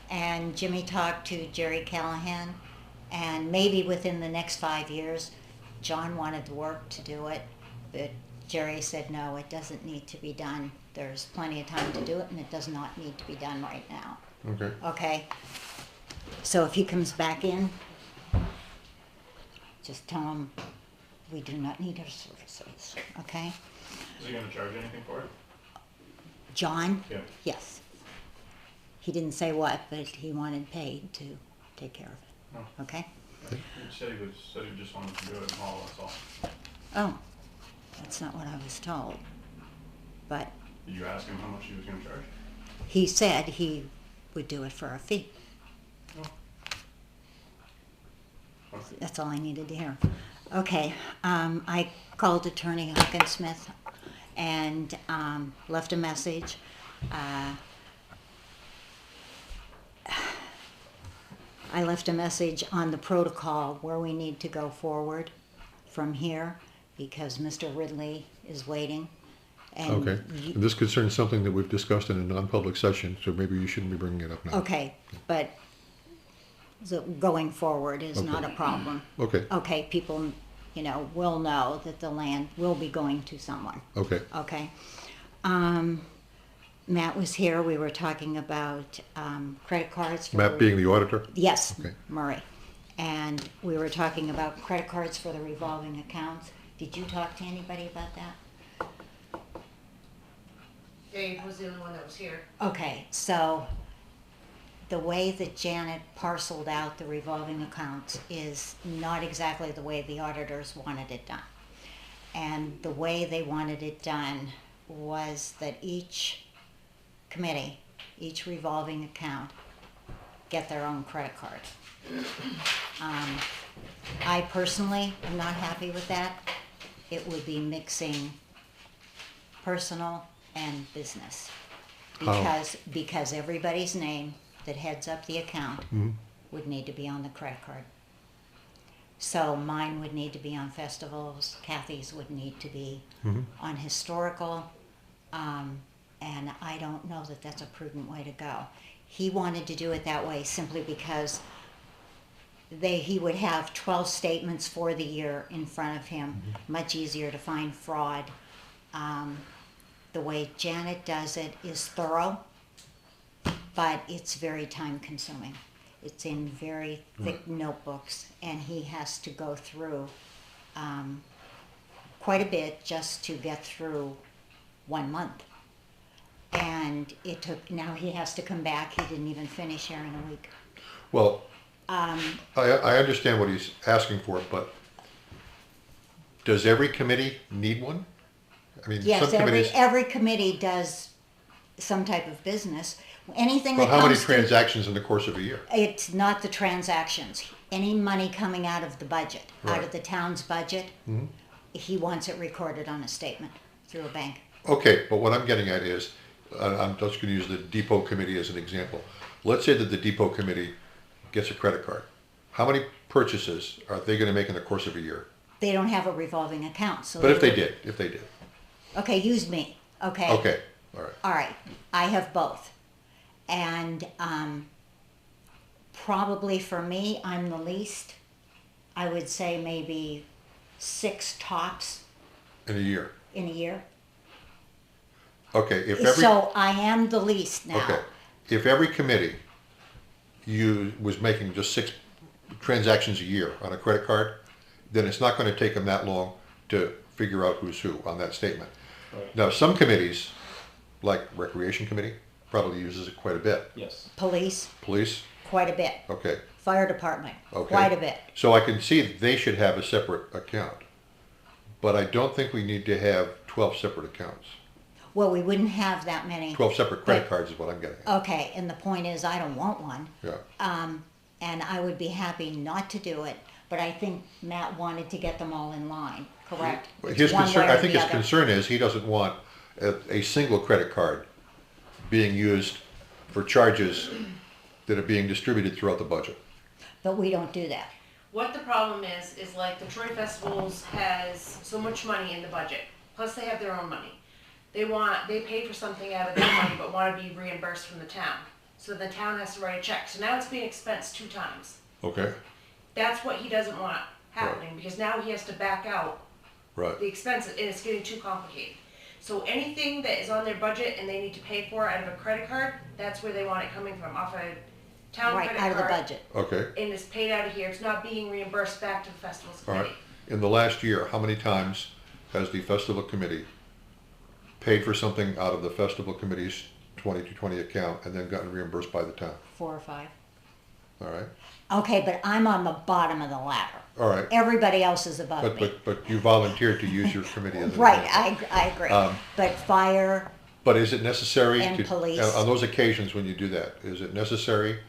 And Jimmy talked to Jerry Callahan, and maybe within the next 5 years, John wanted the work to do it, but Jerry said, no, it doesn't need to be done. There's plenty of time to do it, and it does not need to be done right now. Okay, Okay? So if he comes back in, just tell him we do not need our services, okay? Is he gonna charge anything for it? John? Yeah. Yes. He didn't say what, but he wanted paid to take care of it, Oh. okay? He said he just wanted to do it and all, that's all. Oh, that's not what I was told. But Did you ask him how much he was gonna charge? he said he would do it for a fee. Okay. That's all I needed to hear. Okay, I called Attorney Hopkins and left a message. I left a message on the protocol where we need to go forward from here because Mr. Ridley is waiting. And okay. And this concerns something that we've discussed in a non-public session, so maybe you shouldn't be bringing it up now. Okay, but going forward is Okay. not a problem. Okay, Okay, people, will know that the land will be going to someone. okay, Okay. Matt was here. We were talking about credit cards. For Matt being the auditor? Yes, Okay. Murray. And we were talking about credit cards for the revolving accounts. Did you talk to anybody about that? Dave was the only one that was here. Okay, so the way that Janet parceled out the revolving accounts is not exactly the way the auditors wanted it done. And the way they wanted it done was that each committee, each revolving account, get their own credit card. I personally am not happy with that. It would be mixing personal and business. How? Because everybody's name that heads up the account Mhm. would need to be on the credit card. So mine would need to be on festivals, Kathy's would need to be Mhm. on historical, and I don't know that that's a prudent way to go. He wanted to do it that way simply because he would have 12 statements for the year in front of him, much easier to find fraud. The way Janet does it is thorough, but it's very time consuming. It's in very thick notebooks, and he has to go through quite a bit just to get through 1 month. And now he has to come back. He didn't even finish here in a week. Well, I understand what he's asking for, but does every committee need one? I mean, Yes, some committees. every committee does some type of business. Anything Well, that how many comes to, transactions in the course of a year? it's not the transactions. Any money coming out of the budget, out Right. of the town's budget, Mhm. he wants it recorded on a statement through a bank. Okay, but what I'm getting at is, I'm just gonna use the depot committee as an example. Let's say that the depot committee gets a credit card. How many purchases are they gonna make in the course of a year? They don't have a revolving account, so. But if they would- did. Okay, use me, okay? Okay, all right. All right, I have both. And probably for me, I'm the least. I would say maybe 6 tops In a year. in a year. Okay, if every, So I am the least now. okay, if every committee was making just 6 transactions a year on a credit card, then it's not gonna take them that long to figure out who's who on that statement. Right. Now, some committees, like Recreation Committee, probably uses it quite a bit. Yes. Police, Police, quite a bit. okay. Fire department, Okay. quite a bit. So I can see that they should have a separate account. But I don't think we need to have 12 separate accounts. Well, we wouldn't have that many. 12 separate credit But- cards is what I'm getting at. Okay, and the point is, I don't want one. Yeah. And I would be happy not to do it, but I think Matt wanted to get them all in line, correct? It's His one concern, way or I think the his other. concern is he doesn't want a single credit card being used for charges that are being distributed throughout the budget. But we don't do that. What the problem is like the Troy Festivals has so much money in the budget, plus they have their own money. They pay for something out of their money but want to be reimbursed from the town. So the town has to write a check. So now it's being expensed 2 times. Okay, That's what he doesn't want happening because now he has to back out right. the expenses and it's getting too complicated. So anything that is on their budget and they need to pay for out of a credit card, that's where they want it coming from, off a town Right, credit out of the card. budget. Okay, And it's paid out of here. It's not being reimbursed back to the festivals all right. committee. In the last year, how many times has the festival committee paid for something out of the festival committee's 2020 account and then gotten reimbursed by the town? 4 or 5. All right, Okay, but I'm on the bottom of the ladder. all right. Everybody else is above me. But you volunteered to use your committee as an Right, example. I agree. Um, But fire, But is it necessary And to, police. on those occasions when you do that, is it necessary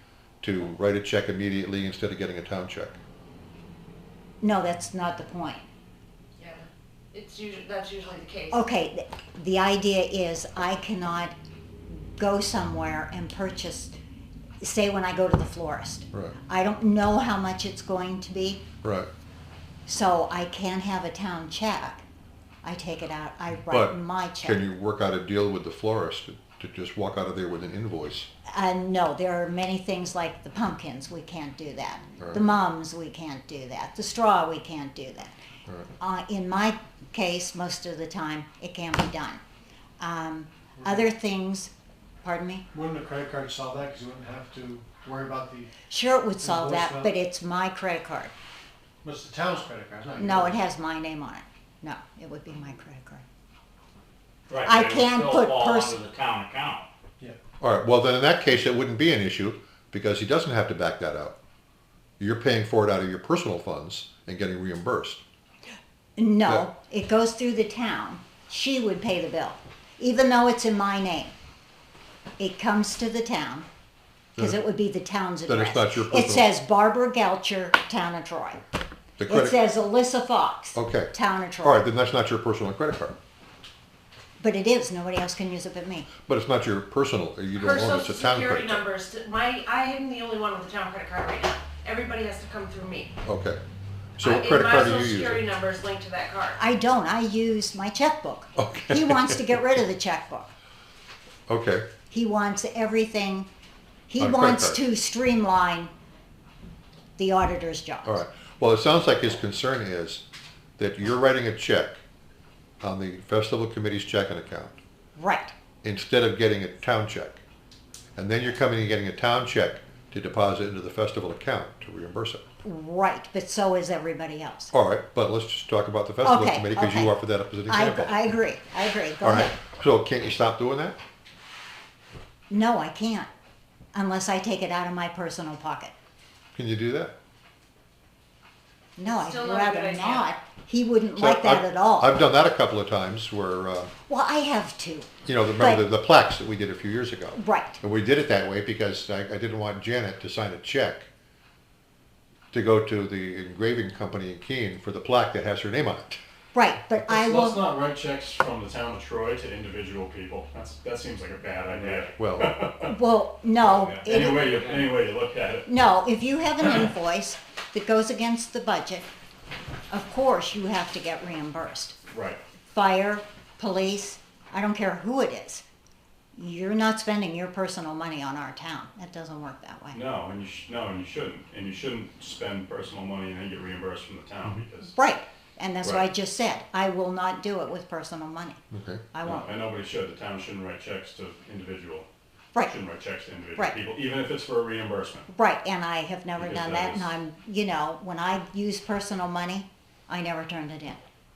to write a check immediately instead of getting a town check? no, that's not the point. Yeah, that's usually the case. Okay, the idea is I cannot go somewhere and purchase, say when I go to the florist. Right, I don't know how much it's going to be, right. so I can't have a town check. I take it out, I write But my check. can you work out a deal with the florist to just walk out of there with an invoice? No, there are many things like the pumpkins, we can't do that. Right. The mums, we can't do that. The straw, we can't do that. Right. In my case, most of the time, it can be done. Other things, pardon me? Wouldn't a credit card solve that, because you wouldn't have to worry about the, Sure, it would solve that, Invoice but it's my credit card. but it's the town's credit card, it's not yours. No, it has my name on it. No, it would be my credit card. Right, I but it would can't still put fall pers- under the town account. All right, well, then in that case, it wouldn't be an issue because he doesn't have to back that out. You're paying for it out of your personal funds and getting reimbursed. No, it goes through the town. She would pay the bill, even though it's in my name. It comes to the town, because Then- it would be the town's then address. it's not your It personal- says Barbara Guelcher, Town of Troy. The It credit, says Alissa Fox, okay. Town of Troy. All right, then that's not your personal credit card. But it is, nobody else can use it but me. But it's not your personal, you Her don't own it, it's social a town security credit card. numbers, I am the only one with a town credit card right now. Everybody has to come through me. Okay. So what credit card are you And my social security using? number is linked to that card. I don't, I use my checkbook. Okay. He wants to get rid of the checkbook. Okay, He wants everything, he On credit wants card. to streamline the auditor's job. all right. Well, it sounds like his concern is that you're writing a check on the festival committee's checking account Right, instead of getting a town check. And then you're coming and getting a town check to deposit into the festival account to reimburse it. right, but so is everybody else. All right, but let's just talk about the festival Okay, committee because you okay. offered that up as an I example. agree, go All right, ahead. so can't you stop doing that? No, I can't, unless I take it out of my personal pocket. Can you do that? No, I'd Still not a good rather idea. not. He wouldn't So like that I've- at all. I've done that a couple of times where, Well, I have too. remember But- the plaques that we did a few years ago. Right, And we did it that way because I didn't want Janet to sign a check to go to the engraving company in Keene for the plaque that has her name on it. right, but I Let's will, not write checks from the town of Troy to individual people. That seems like a bad idea. Well, well, no. it- Any way you look at it. No, if you have an invoice that goes against the budget, of course you have to get reimbursed. Right. Fire, police, I don't care who it is. You're not spending your personal money on our town. That doesn't work that way. No, and you shouldn't. And you shouldn't spend personal money and then get reimbursed from the town because Right, And that's what I Right. just said. I will not do it with personal money. Okay. I won't. And nobody should, the town shouldn't write checks to individual. Right. Shouldn't write checks to individual Right. people, even if it's for a reimbursement. Right, and I have never Because done that that, and is- I'm, you know, when I use personal money, I never turned it in.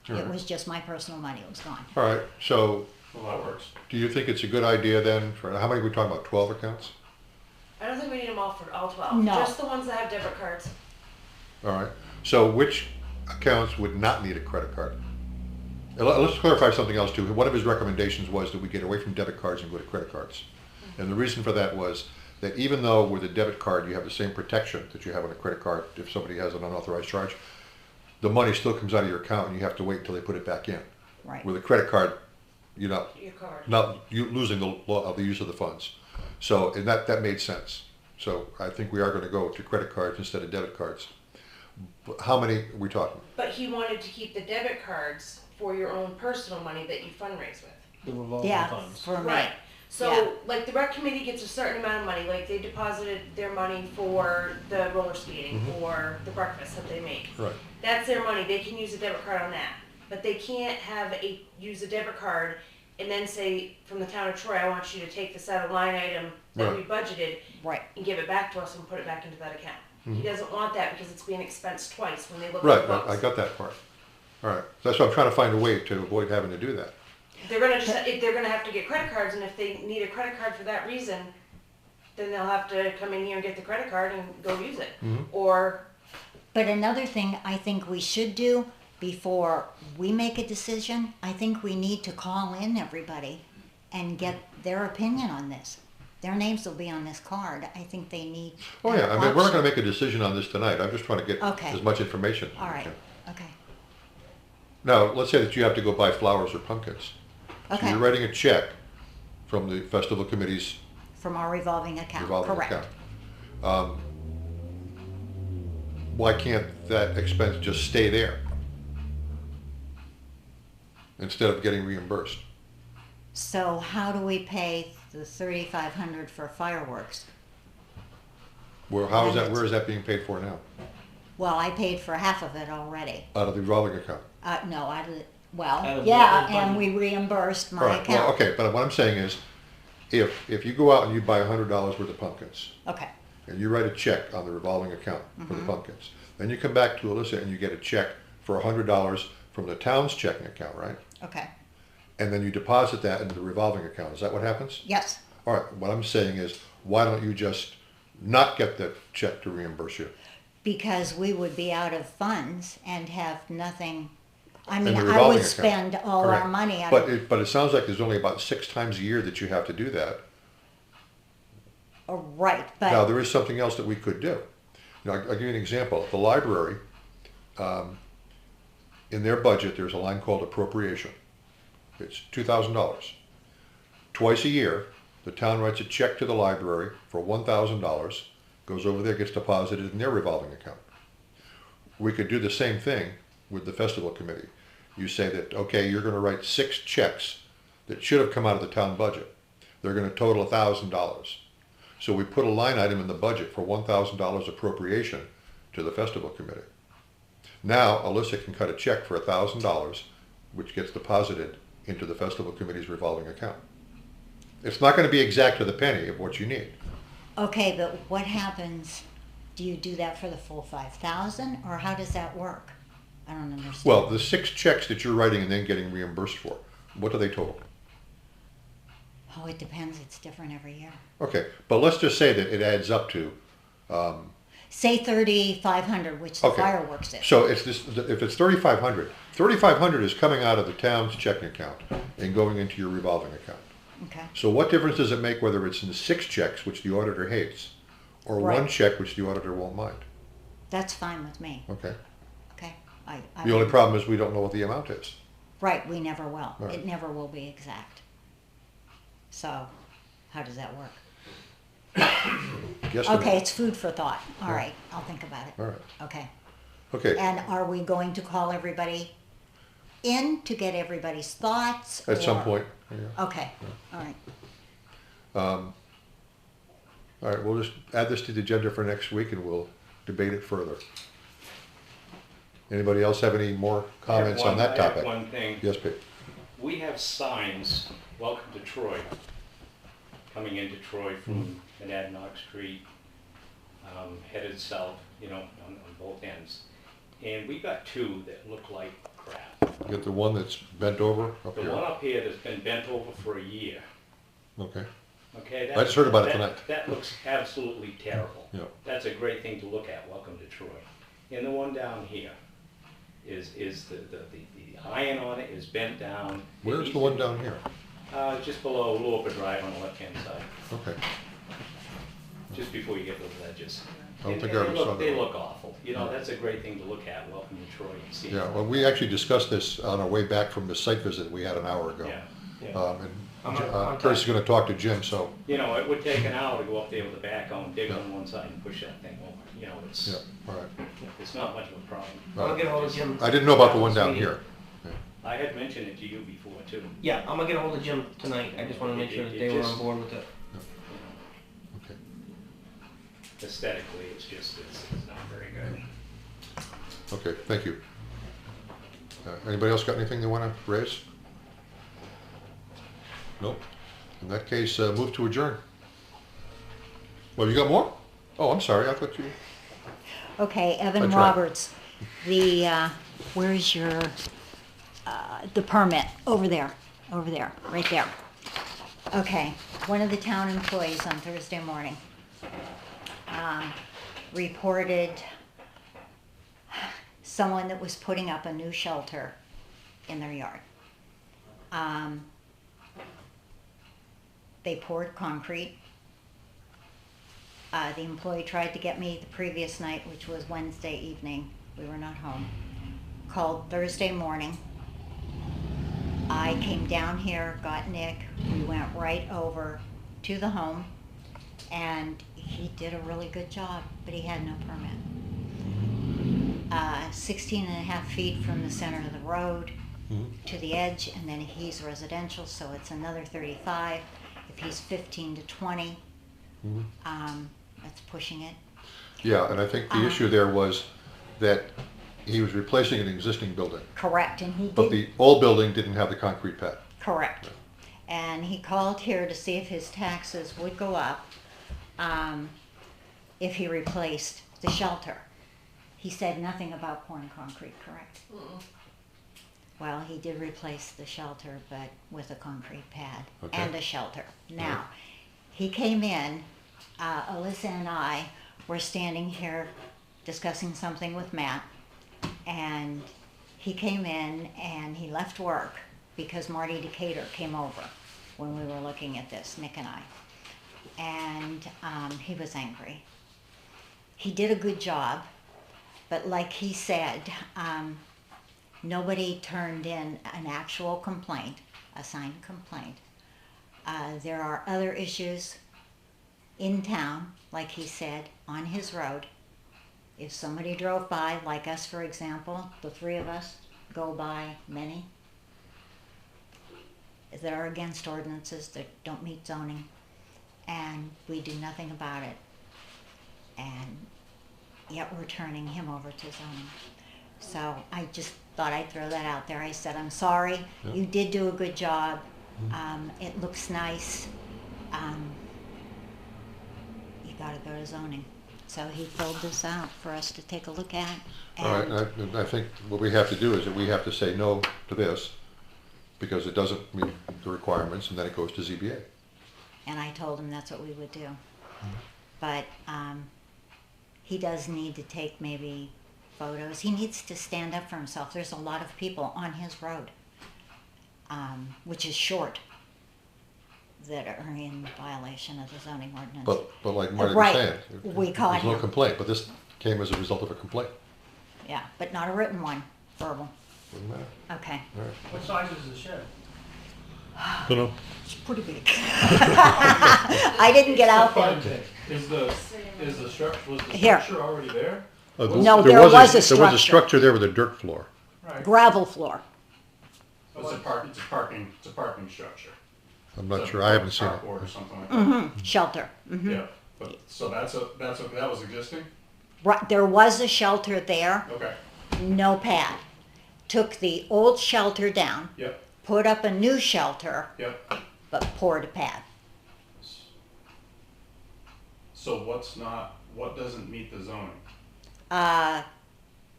It Alright. was just my personal money, it was gone. All right, so Well, that works. do you think it's a good idea then, for, how many are we talking about, 12 accounts? I don't think we need them all for all 12. No. Just the ones that have debit cards. All right, so which accounts would not need a credit card? Let's clarify something else too. One of his recommendations was that we get away from debit cards and go to credit cards. And the reason for that was that even though with a debit card you have the same protection that you have on a credit card if somebody has an unauthorized charge, the money still comes out of your account and you have to wait until they put it back in. Right. With a credit card, you're not Your card. losing the use of the funds. So, and that made sense. So I think we are going to go to credit cards instead of debit cards. But how many are we talking? But he wanted to keep the debit cards for your own personal money that you fundraise with. The revolving Yeah, funds. for me. Right. So, Yeah. like, the rec committee gets a certain amount of money, like, they deposited their money for the roller skating or the breakfast that they make. Right. That's their money, they can use a debit card on that. But they can't use a debit card and then say, from the town of Troy, I want you to take this out of line item that we budgeted Right. and give it back to us and put it back into that account. He doesn't want that because it's being expensed twice when they look Right, at the books. I got that part. All right, that's why I'm trying to find a way to avoid having to do that. They're gonna have to get credit cards, and if they need a credit card for that reason, then they'll have to come in here and get the credit card and go use it. Or, But another thing I think we should do before we make a decision, I think we need to call in everybody and get their opinion on this. Their names will be on this card. I think they need. Oh that yeah, I mean, we're not option. going to make a decision on this tonight. I'm just trying to get Okay. as much information. as All we right, can. okay, Now, let's say that you have to go buy flowers or pumpkins. So okay. you're writing a check from the festival committee's From our revolving account, revolving correct. account. Why can't that expense just stay there instead of getting reimbursed? So how do we pay the $3,500 for fireworks? Where where is that being paid for now? Well, I paid for half of it already. Out of the revolving account? No, out of the, Out well, of yeah, the and budget. we reimbursed All my right, well, account. okay, but what I'm saying is, if you go out and you buy $100 worth of pumpkins, Okay, and you write a check on the revolving account for the pumpkins, then you come back to Alissa and you get a check for $100 from the town's checking account, right? okay, And then you deposit that into the revolving account. Is that what happens? yes. All right, what I'm saying is, why don't you just not get that check to reimburse you? Because we would be out of funds and have nothing, I In mean, the I revolving would account. spend all our Correct. money out But of, it sounds like there's only about 6 times a year that you have to do that. right, Now, but, there is something else that we could do. You know, I'll give you an example. The library, in their budget, there's a line called appropriation. It's $2,000. Twice a year, the town writes a check to the library for $1,000, goes over there, gets deposited in their revolving account. We could do the same thing with the festival committee. You say that, okay, you're going to write 6 checks that should have come out of the town budget. They're going to total $1,000. So we put a line item in the budget for $1,000 appropriation to the festival committee. Now, Alissa can cut a check for $1,000, which gets deposited into the festival committee's revolving account. It's not going to be exact to the penny of what you need. okay, but what happens, do you do that for the full 5,000, or how does that work? I don't understand. Well, the 6 checks that you're writing and then getting reimbursed for, what do they total? Oh, it depends, it's different every year. Okay, but let's just say that it adds up to, Say 3,500, which the Okay. fireworks is. so it's this, if it's 3,500, 3,500 is coming out of the town's checking account and going into your revolving account. Okay, So what difference does it make whether it's in 6 checks, which the auditor hates, or Right. 1 check, which the auditor won't mind? that's fine with me, Okay. okay? The only problem is we don't know what the amount is. Right, we never will. Right. It never will be exact. So, how does that work? Guesstimate. Okay, it's food for thought. All right, I'll think about it. All right. Okay. Okay. And are we going to call everybody in to get everybody's thoughts? At some or- point. Yeah. Okay, all right. All right, we'll just add this to the agenda for next week and we'll debate it further. Anybody else have any more comments on that I have topic? one thing. Yes, Pete. We have signs, welcome to Troy, coming into Troy from Monadnock Street, headed south, on both ends. And we got two that look like crap. You got the one that's bent over up The here? one up here that's been bent over for a year. Okay. Okay, I just heard about it tonight. That looks absolutely terrible. Yeah. That's a great thing to look at, welcome to Troy. And the one down here is the iron on it is bent down. Where's the one down here? Just below Lower Drive on the left-hand side, Okay. just before you get those ledges. I don't And- think and I they ever saw look- that They one. look awful. That's a great thing to look at, welcome to Troy and see. Yeah, well, we actually discussed this on our way back from the site visit we had an hour ago. Yeah. And Curtis is gonna talk to Jim, so, It would take an hour to go up there with a backhoe and dig on one side and push that thing over. yeah, It's, all right. it's not much of a problem. I'm gonna get ahold of Jim. I didn't know about the one down here. I had mentioned it to you before too. Yeah, I'm gonna get ahold of Jim tonight. I just wanna make sure that they were on board with it. Okay. Aesthetically, it's not very good. Okay, thank you. Anybody else got anything they wanna raise? Nope. In that case, move to adjourn. Well, you got more? Oh, I'm sorry, I thought you, Okay, I Evan tried. Roberts, where's your, the permit? Over there, right there. Okay, one of the town employees on Thursday morning, reported someone that was putting up a new shelter in their yard. They poured concrete. The employee tried to get me the previous night, which was Wednesday evening. We were not home. Called Thursday morning. I came down here, got Nick. We went right over to the home, and he did a really good job, but he had no permit. 16 and a half feet from the center of the road to the edge, and then he's residential, so it's another 35. If he's 15 to 20, that's pushing it. yeah, and I think the issue there was that he was replacing an existing building, Correct, and he but did. the old building didn't have the concrete pad. Correct. And he called here to see if his taxes would go up if he replaced the shelter. He said nothing about pouring concrete, correct? Well, he did replace the shelter, but with a concrete pad Okay. and a shelter. Now, he came in, Alissa and I were standing here discussing something with Matt, and he came in and he left work because Marty Decatur came over when we were looking at this, Nick and I. And he was angry. He did a good job, but like he said, nobody turned in an actual complaint, a signed complaint. There are other issues in town, like he said, on his road. If somebody drove by, like us for example, the three of us go by many that are against ordinances that don't meet zoning, and we do nothing about it. And yet we're turning him over to zoning. So I just thought I'd throw that out there. I said, I'm sorry, you did do a good job. It looks nice. You gotta go to zoning. So he filled this out for us to take a look at. All right, and I think what we have to do is that we have to say no to this because it doesn't meet the requirements, and then it goes to ZBA. And I told him that's what we would do. But he does need to take maybe photos. He needs to stand up for himself. There's a lot of people on his road, which is short, that are in violation of the zoning ordinance. But like Marty was Right. saying, We caught there's no him. complaint, but this came as a result of a complaint. Yeah, but not a written one, verbal. Doesn't matter. Okay. All right. What size is the shed? Don't know. It's pretty big. I didn't get out there. Is the structure, was the Here. structure already there? No, there was a There was a structure. structure there with a dirt floor. Right. Gravel floor. It's a parking structure. I'm not It's a sure, I haven't seen it. Carport or something like that. Shelter. Yeah, but, so that was existing? Right, there was a shelter there, Okay. no pad. Took the old shelter down, Yep, put up a new shelter, yep. but poured a pad. So what doesn't meet the zoning?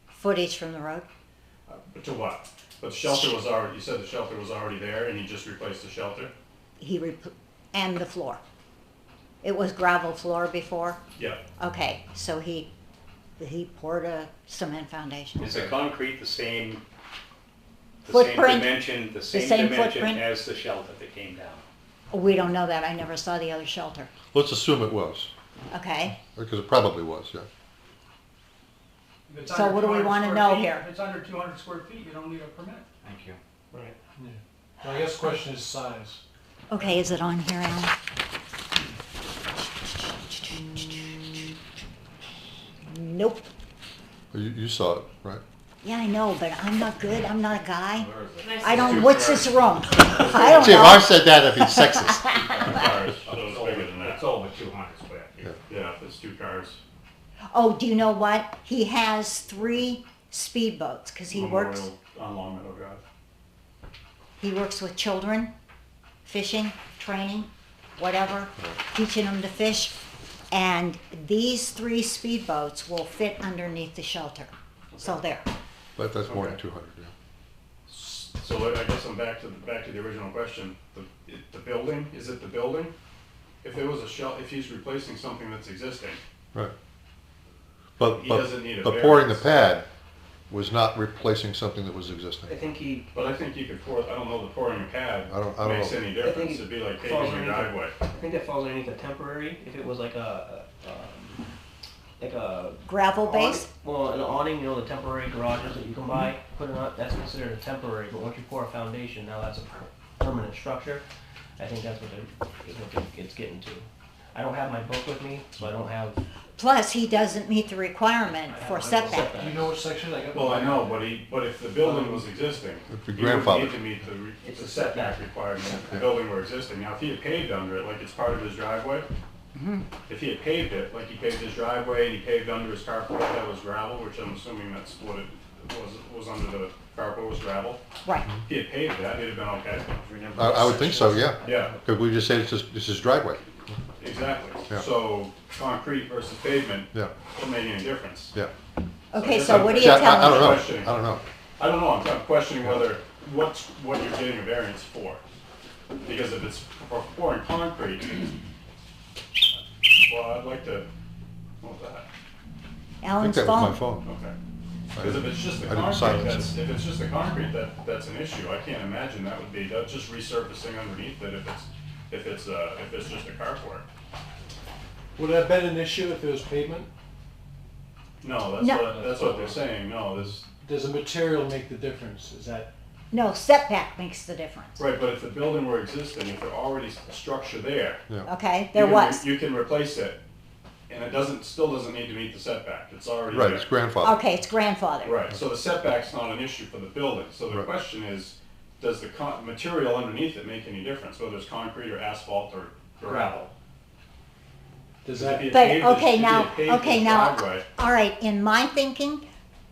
Footage from the road. But to what? But the shelter was already, you said the shelter was already there and he just replaced the shelter? And the floor. It was gravel floor before. Yeah. Okay, so he poured a cement foundation. Is the concrete the same Footprint. dimension, the same same dimension footprint. as the shelter that came down? We don't know that. I never saw the other shelter. Let's assume it was, Okay. because it probably was, yeah. If it's So under what do we 200 wanna square know feet- here? If it's under 200 square feet, you don't need a permit. Thank you. Right. Well, I guess the question is size. Okay, is it on here, Alan? Nope. You saw it, right? Yeah, I know, but I'm not good. I'm not a guy. Where is it? Can I I see don't. that? What's this room? I don't See, if know. I said that, I'd be sexist. Cars, so it's bigger than that. It's over 200 square feet. Yeah, it's 2 cars. Oh, do you know what? He has 3 speedboats because he works. Memorial on Long Meadow Drive. He works with children, fishing, training, whatever, teaching them to fish. And these 3 speedboats will fit underneath the shelter. So there. But that's more than Okay. 200, yeah. So I guess I'm back to the original question. The building, is it the building? If it was if he's replacing something that's existing, Right. But, He doesn't need a but pouring the variance. pad was not replacing something that was existing. I think he, but I think you could pour, I don't know that pouring a pad I don't makes know. any I difference. think It'd be like it falls paving your underneath driveway. I think that falls underneath a temporary, if it was like a Gravel base? Well, an awning, you know, the temporary garages that you can buy, put it on, that's considered a temporary, but once you pour a foundation, now that's a permanent structure. I think that's what it's getting to. I don't have my book with me, so I don't have. Plus, he doesn't meet the requirement for setback. Do you know which section? I got. Well, I know, but if the building was existing, It'd be he wouldn't grandfathered. need to meet the setback requirement if the building were existing. Now, if he had paved under it, like it's part of his driveway, if he had paved it, like he paved his driveway and he paved under his carport, that was gravel, which I'm assuming that's what it was under the carport was gravel. Right. If he had paved that, it'd have been okay. I would think so, yeah. Yeah, Because we just said it's just, this is driveway. exactly. Yeah. So concrete versus pavement Yeah, don't make any difference. yeah. Okay, guess so I'm- what are you See, I telling don't me? know, Questioning. I don't know. I don't know, I'm kind of questioning whether, what you're getting a variance for. Because if it's for pouring concrete, well, I'd like to, what was that? I think Alan's that was my phone. phone. Okay. Because if it's just the I didn't concrete, silence it. if it's just the concrete, that's an issue. I can't imagine that's just resurfacing underneath it if it's just a carport. Would that have been an issue if it was pavement? No, No. that's what they're saying, no, Does the material make the difference? Is that, No, setback makes the difference. right, but if the building were existing, if there already a structure there. Okay, there you can was. You can replace it, and it still doesn't need to meet the setback, it's already Right, there. it's grandfather. Okay, it's grandfather. Right, so the setback's not an issue for the building, so the Right. question is, does the material underneath it make any difference, whether it's concrete or asphalt or gravel? does If that, he had But, paved his- okay, if he now- had paved okay, his now- driveway- All right, in my thinking,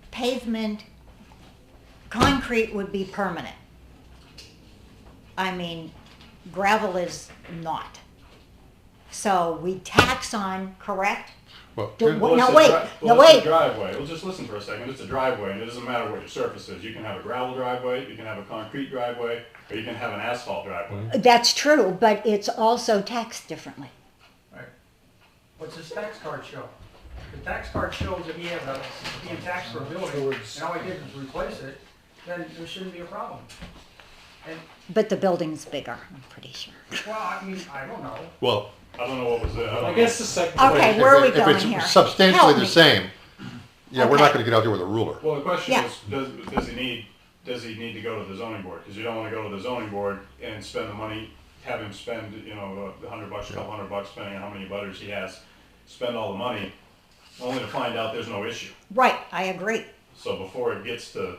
pavement, concrete would be permanent. I mean, gravel is not. So we tax on, correct? Well, Do- here- Well, it's no, a wait, well, no, it's a wait. driveway, well, just listen for a second, it's a driveway, and it doesn't matter what your surface is, you can have a gravel driveway, you can have a concrete driveway, or you can have an asphalt driveway. That's true, but it's also taxed differently. What's his tax card show? The tax card shows that he has being taxed for a building, and all he did was replace it, then there shouldn't be a problem. And, But the building's bigger, I'm pretty sure. well, I mean, I don't know. well, I don't know what was it, I I don't guess know. the second Okay, question. where are we if going here? it's substantially Help the me. same, yeah, we're Okay. not gonna get out there with a ruler. Well, the question Yeah. is, does he need to go to the zoning board? Because you don't wanna go to the zoning board and spend the money, have him spend, $100, a couple $100, depending on how many butters he has, spend all the money, only to find out there's no issue. Right, I agree. So before it gets to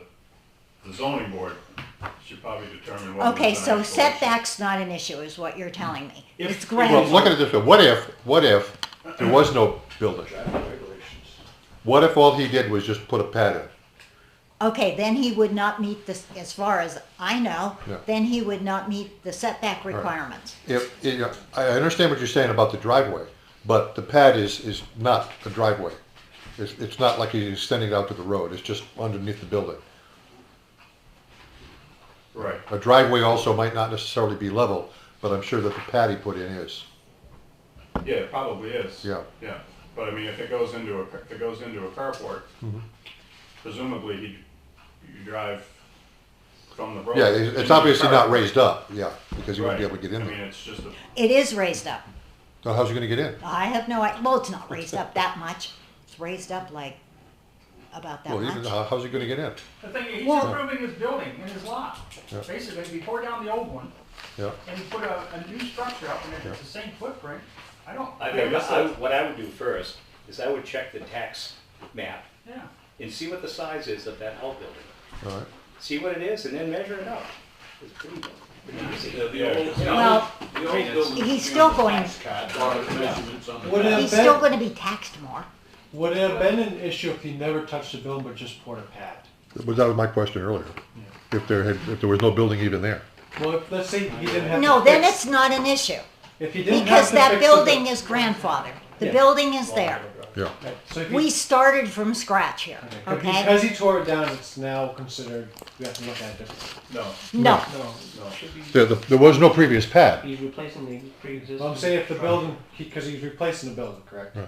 the zoning board, you should probably determine whether Okay, there's an so actual issue. setback's not an issue, is what you're telling me. If- It's Well, grandfather. look at it this way, what if there was no building? What if all he did was just put a pad in? Okay, then he would not meet this, as far as I know, Yeah. then he would not meet the setback requirements. I understand what you're saying about the driveway, but the pad is not a driveway. It's not like he's extending it out to the road, it's just underneath the building. Right. A driveway also might not necessarily be level, but I'm sure that the pad he put in is. Yeah, it probably is. Yeah. Yeah, but I mean, if it goes into a carport, Mhm. presumably you drive from the road. Yeah, it's into obviously the not carport. raised up, yeah, because he wouldn't be Right. able to get in I mean, there. it's just a, It is raised up. So how's he gonna get in? I have no idea, well, it's not raised up that much. It's raised up like about that Well, even, much. how's he gonna get in? The thing is, he's Well- improving his building in his lot. Yeah. Basically, he tore down the old one, Yeah, and he put a new structure up, and if it's the same footprint, I don't. What I would do first is I would check the tax map Yeah. and see what the size is of that outbuilding. all right. See what it is and then measure it out. It's pretty easy. Well, he's still going, Would it he's have still been, gonna be taxed more. would it have been an issue if he never touched the building but just poured a pad? That was my question earlier. If there was no building even there. Well, if, let's say he didn't have No, to then fix, it's not an issue, if he didn't have because to that fix the building is grandfathered. The Yeah. building is there. Yeah, Right, so if he, We started from scratch here, but okay? because he tore it down, it's now considered, we have to look at it differently. no, No, No. there was no previous pad. He's replacing the pre-existing. Well, I'm saying if the building, because he's replacing the building, correct? Right.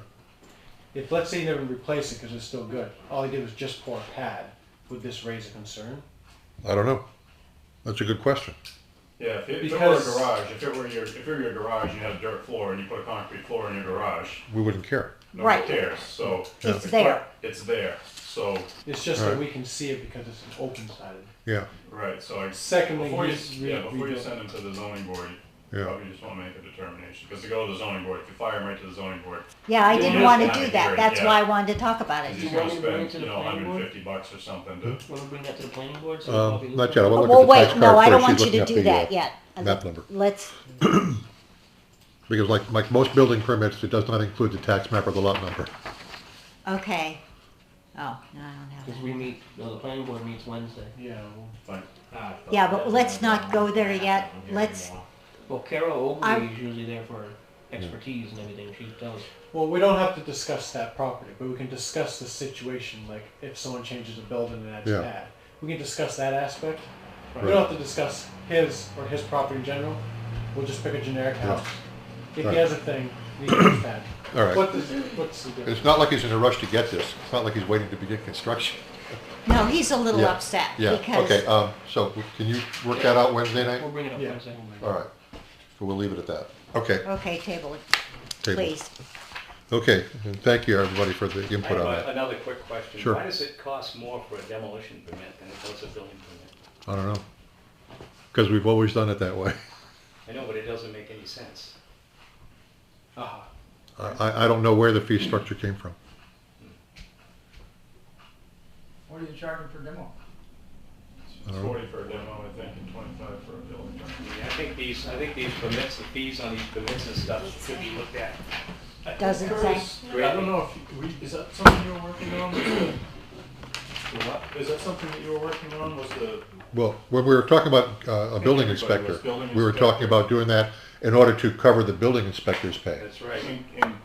If, let's say he never replaced it because it's still good, all he did was just pour a pad, would this raise a concern? I don't know. That's a good question. yeah, if it were a Because- garage, if it were your garage and you had a dirt floor and you put a concrete floor in your garage, We wouldn't care. nobody Right. cares, so. it's there. It's there, so, It's just that Right. we can see it because it's an open sided. Yeah, right, so I. Secondly, Before you, he's before you rebuilt. send them to the zoning board, you yeah. probably just wanna make a determination, because to go to the zoning board, if you fire them right to the zoning board, Yeah, I Yeah, didn't yeah, wanna yeah, do that, yeah. that's why I wanted to talk about he's it. gonna want me to bring it spend, to you the know, planning board? $150 or something to. Want to bring that to the planning board? So Not yet, I want to Well, look at the tax wait, no, I card don't first. want She's you to looking do at that the yet. map number. Let's, Because like most building permits, it does not include the tax map or the lot number. okay. Oh, no, I don't have Because that. we meet, the planning board meets Wednesday. Yeah, well, Yeah, but let's not go there yet. Let's, Well, Carol I- Ogilvy is usually there for expertise and everything. She does. well, we don't have to discuss that property, but we can discuss the situation, like if someone changes a building and adds Yeah. pad. We can discuss that aspect. Right. We don't have to discuss his or his property in general. We'll just pick a generic Yeah. house. If Right. he has a thing, he needs pad. All right. What's the difference? It's not like he's in a rush to get this. It's not like he's waiting to begin construction. no, he's a little Yeah. upset Yeah, because, okay, so can you work that out Wednesday night? We'll bring it up Yeah. Wednesday. All right, so we'll leave it at that. Okay, okay, table it, table. please. Okay, and thank you everybody for the I input on have that. another quick question. Sure. Why does it cost more for a demolition permit than it does a building permit? I don't know. Because we've always done it that way. I know, but it doesn't make any sense. Uh-huh. I don't know where the fee structure came from. What are you charging for demo? It's 40 for a demo, I think, and 25 for a building permit. I mean, I think these permits, the fees on these permits and stuff should be looked at. Doesn't say. I don't know if is that something you were working on? Is that something that you were working on? Was the Well, when we were talking about a building everybody inspector, was building we were inspector. talking about doing that in order to cover the building inspector's pay. That's right.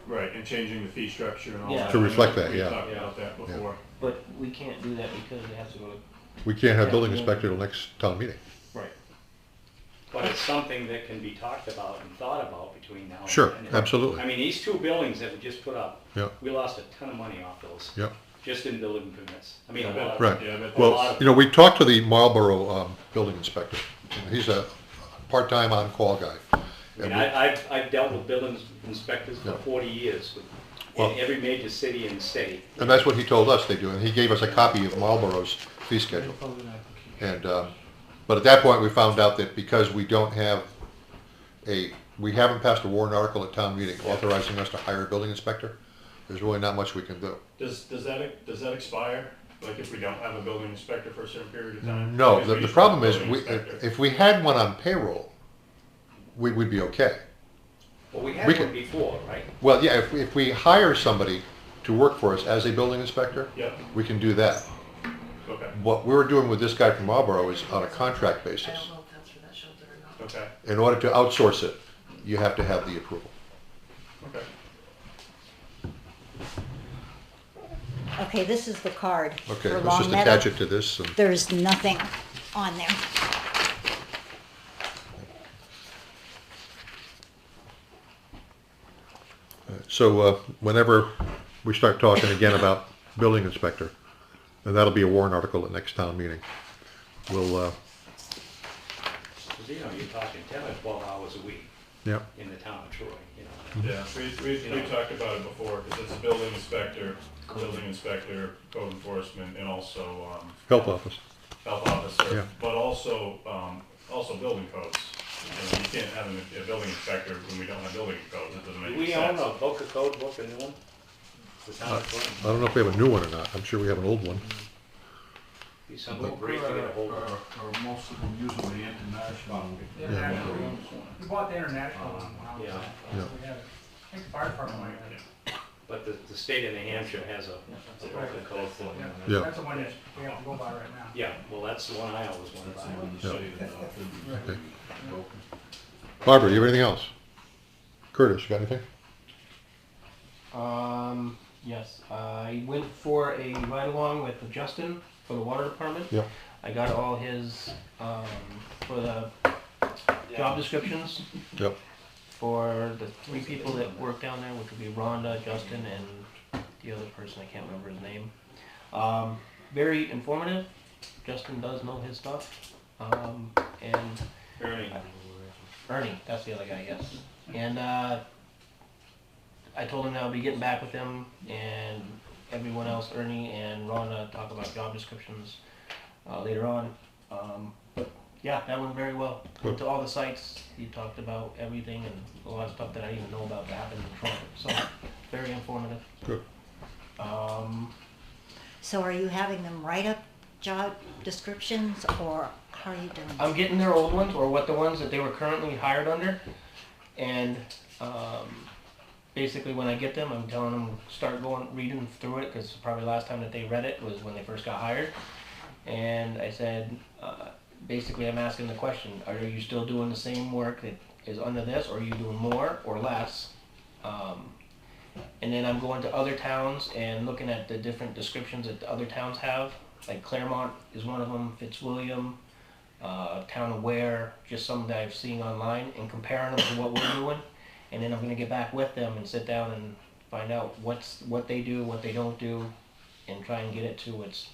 right, and changing the fee structure and all Yeah. that. To reflect I know that, we yeah. talked about that before. But we can't do that because it has to go to. We can't have Yeah, building yeah. inspector till next town meeting. Right. But it's something that can be talked about and thought about between now and Sure, then. absolutely. I mean, these two buildings that we just put up, Yeah. we lost a ton of money off those. Yeah. Just in building permits. I mean, a Yeah, lot. Right. Yeah, I bet A lot Well, of- you know, we talked to the Marlboro building inspector. He's a part-time on-call guy. I And mean, we- I've dealt with building inspectors for Yeah. 40 years with- Well- in every major city in the state. And that's what he told us they do, and he gave us a copy of Marlboro's fee schedule. And, but at that point, we found out that because we don't have we haven't passed a warrant article at town meeting authorizing us to hire a building inspector, there's really not much we can do. Does that expire? Like if we don't have a building inspector for a certain period of time? No, Because we the used to problem have a is, building inspector. if we had one on payroll, we'd be okay. Well, we We had can- one before, right? Well, yeah, if we hire somebody to work for us as a building inspector, Yep. we can do that. Okay, What we're doing with this guy from Marlboro is on a contract I basis. don't know if that's for that shelter or not. okay, In order to outsource it, you have to have the approval. okay. Okay, this is the card Okay, for let's Long just Meadow. attach it to this and, There's nothing on there. so, whenever we start talking again about building inspector, and that'll be a warrant article at next town meeting, we'll, 'Cause, you know, you're talking 10 or 12 hours a week yeah, in the town of Troy, you know. Yeah, we talked about it before, because it's building inspector, code enforcement, and also, health office. health officer, Yeah. but also, also building codes. You know, you can't have a building inspector when we don't have building codes, it doesn't make Do any we own sense. a book of code book, a new one? The town of Troy? I don't know if we have a new one or not. I'm sure we have an old one. Be something great to get a hold of. Or most of them usually international. The international ones. We bought the international one when I was Yeah. there. Yeah. So we have it. I think the fire department might have it. But the state of New Hampshire has a book of code for them. Yeah. That's the one that we have to go by right now. Yeah, well, that's the one I always want to buy. Okay. Barbara, you have anything else? Curtis, you got anything? Yes, I went for a ride-along with Justin for the water department. Yeah. I got all his, for the job descriptions Yep. for the 3 people that work down there, which would be Rhonda, Justin, and the other person, I can't remember his name. Very informative. Justin does know his stuff. And Ernie, that's the other guy, yes. And I told him that I'll be getting back with him and everyone else, Ernie and Rhonda, talk about job descriptions later on. But yeah, that went very well. Went to all the sites, he talked about everything and a lot of stuff that I didn't even know about that happened in Toronto. So, very informative. Good. So are you having them write up job descriptions, or how are you doing? I'm getting their old ones, or what the ones that they were currently hired under, and basically when I get them, I'm telling them start reading through it, because probably the last time that they read it was when they first got hired. And I said, basically I'm asking the question, are you still doing the same work that is under this, or are you doing more or less? And then I'm going to other towns and looking at the different descriptions that the other towns have. Like Claremont is one of them, Fitzwilliam, Town of Ware, just some that I've seen online, and comparing them to what we're doing. And then I'm going to get back with them and sit down and find out what they do, what they don't do, and try and get it to what's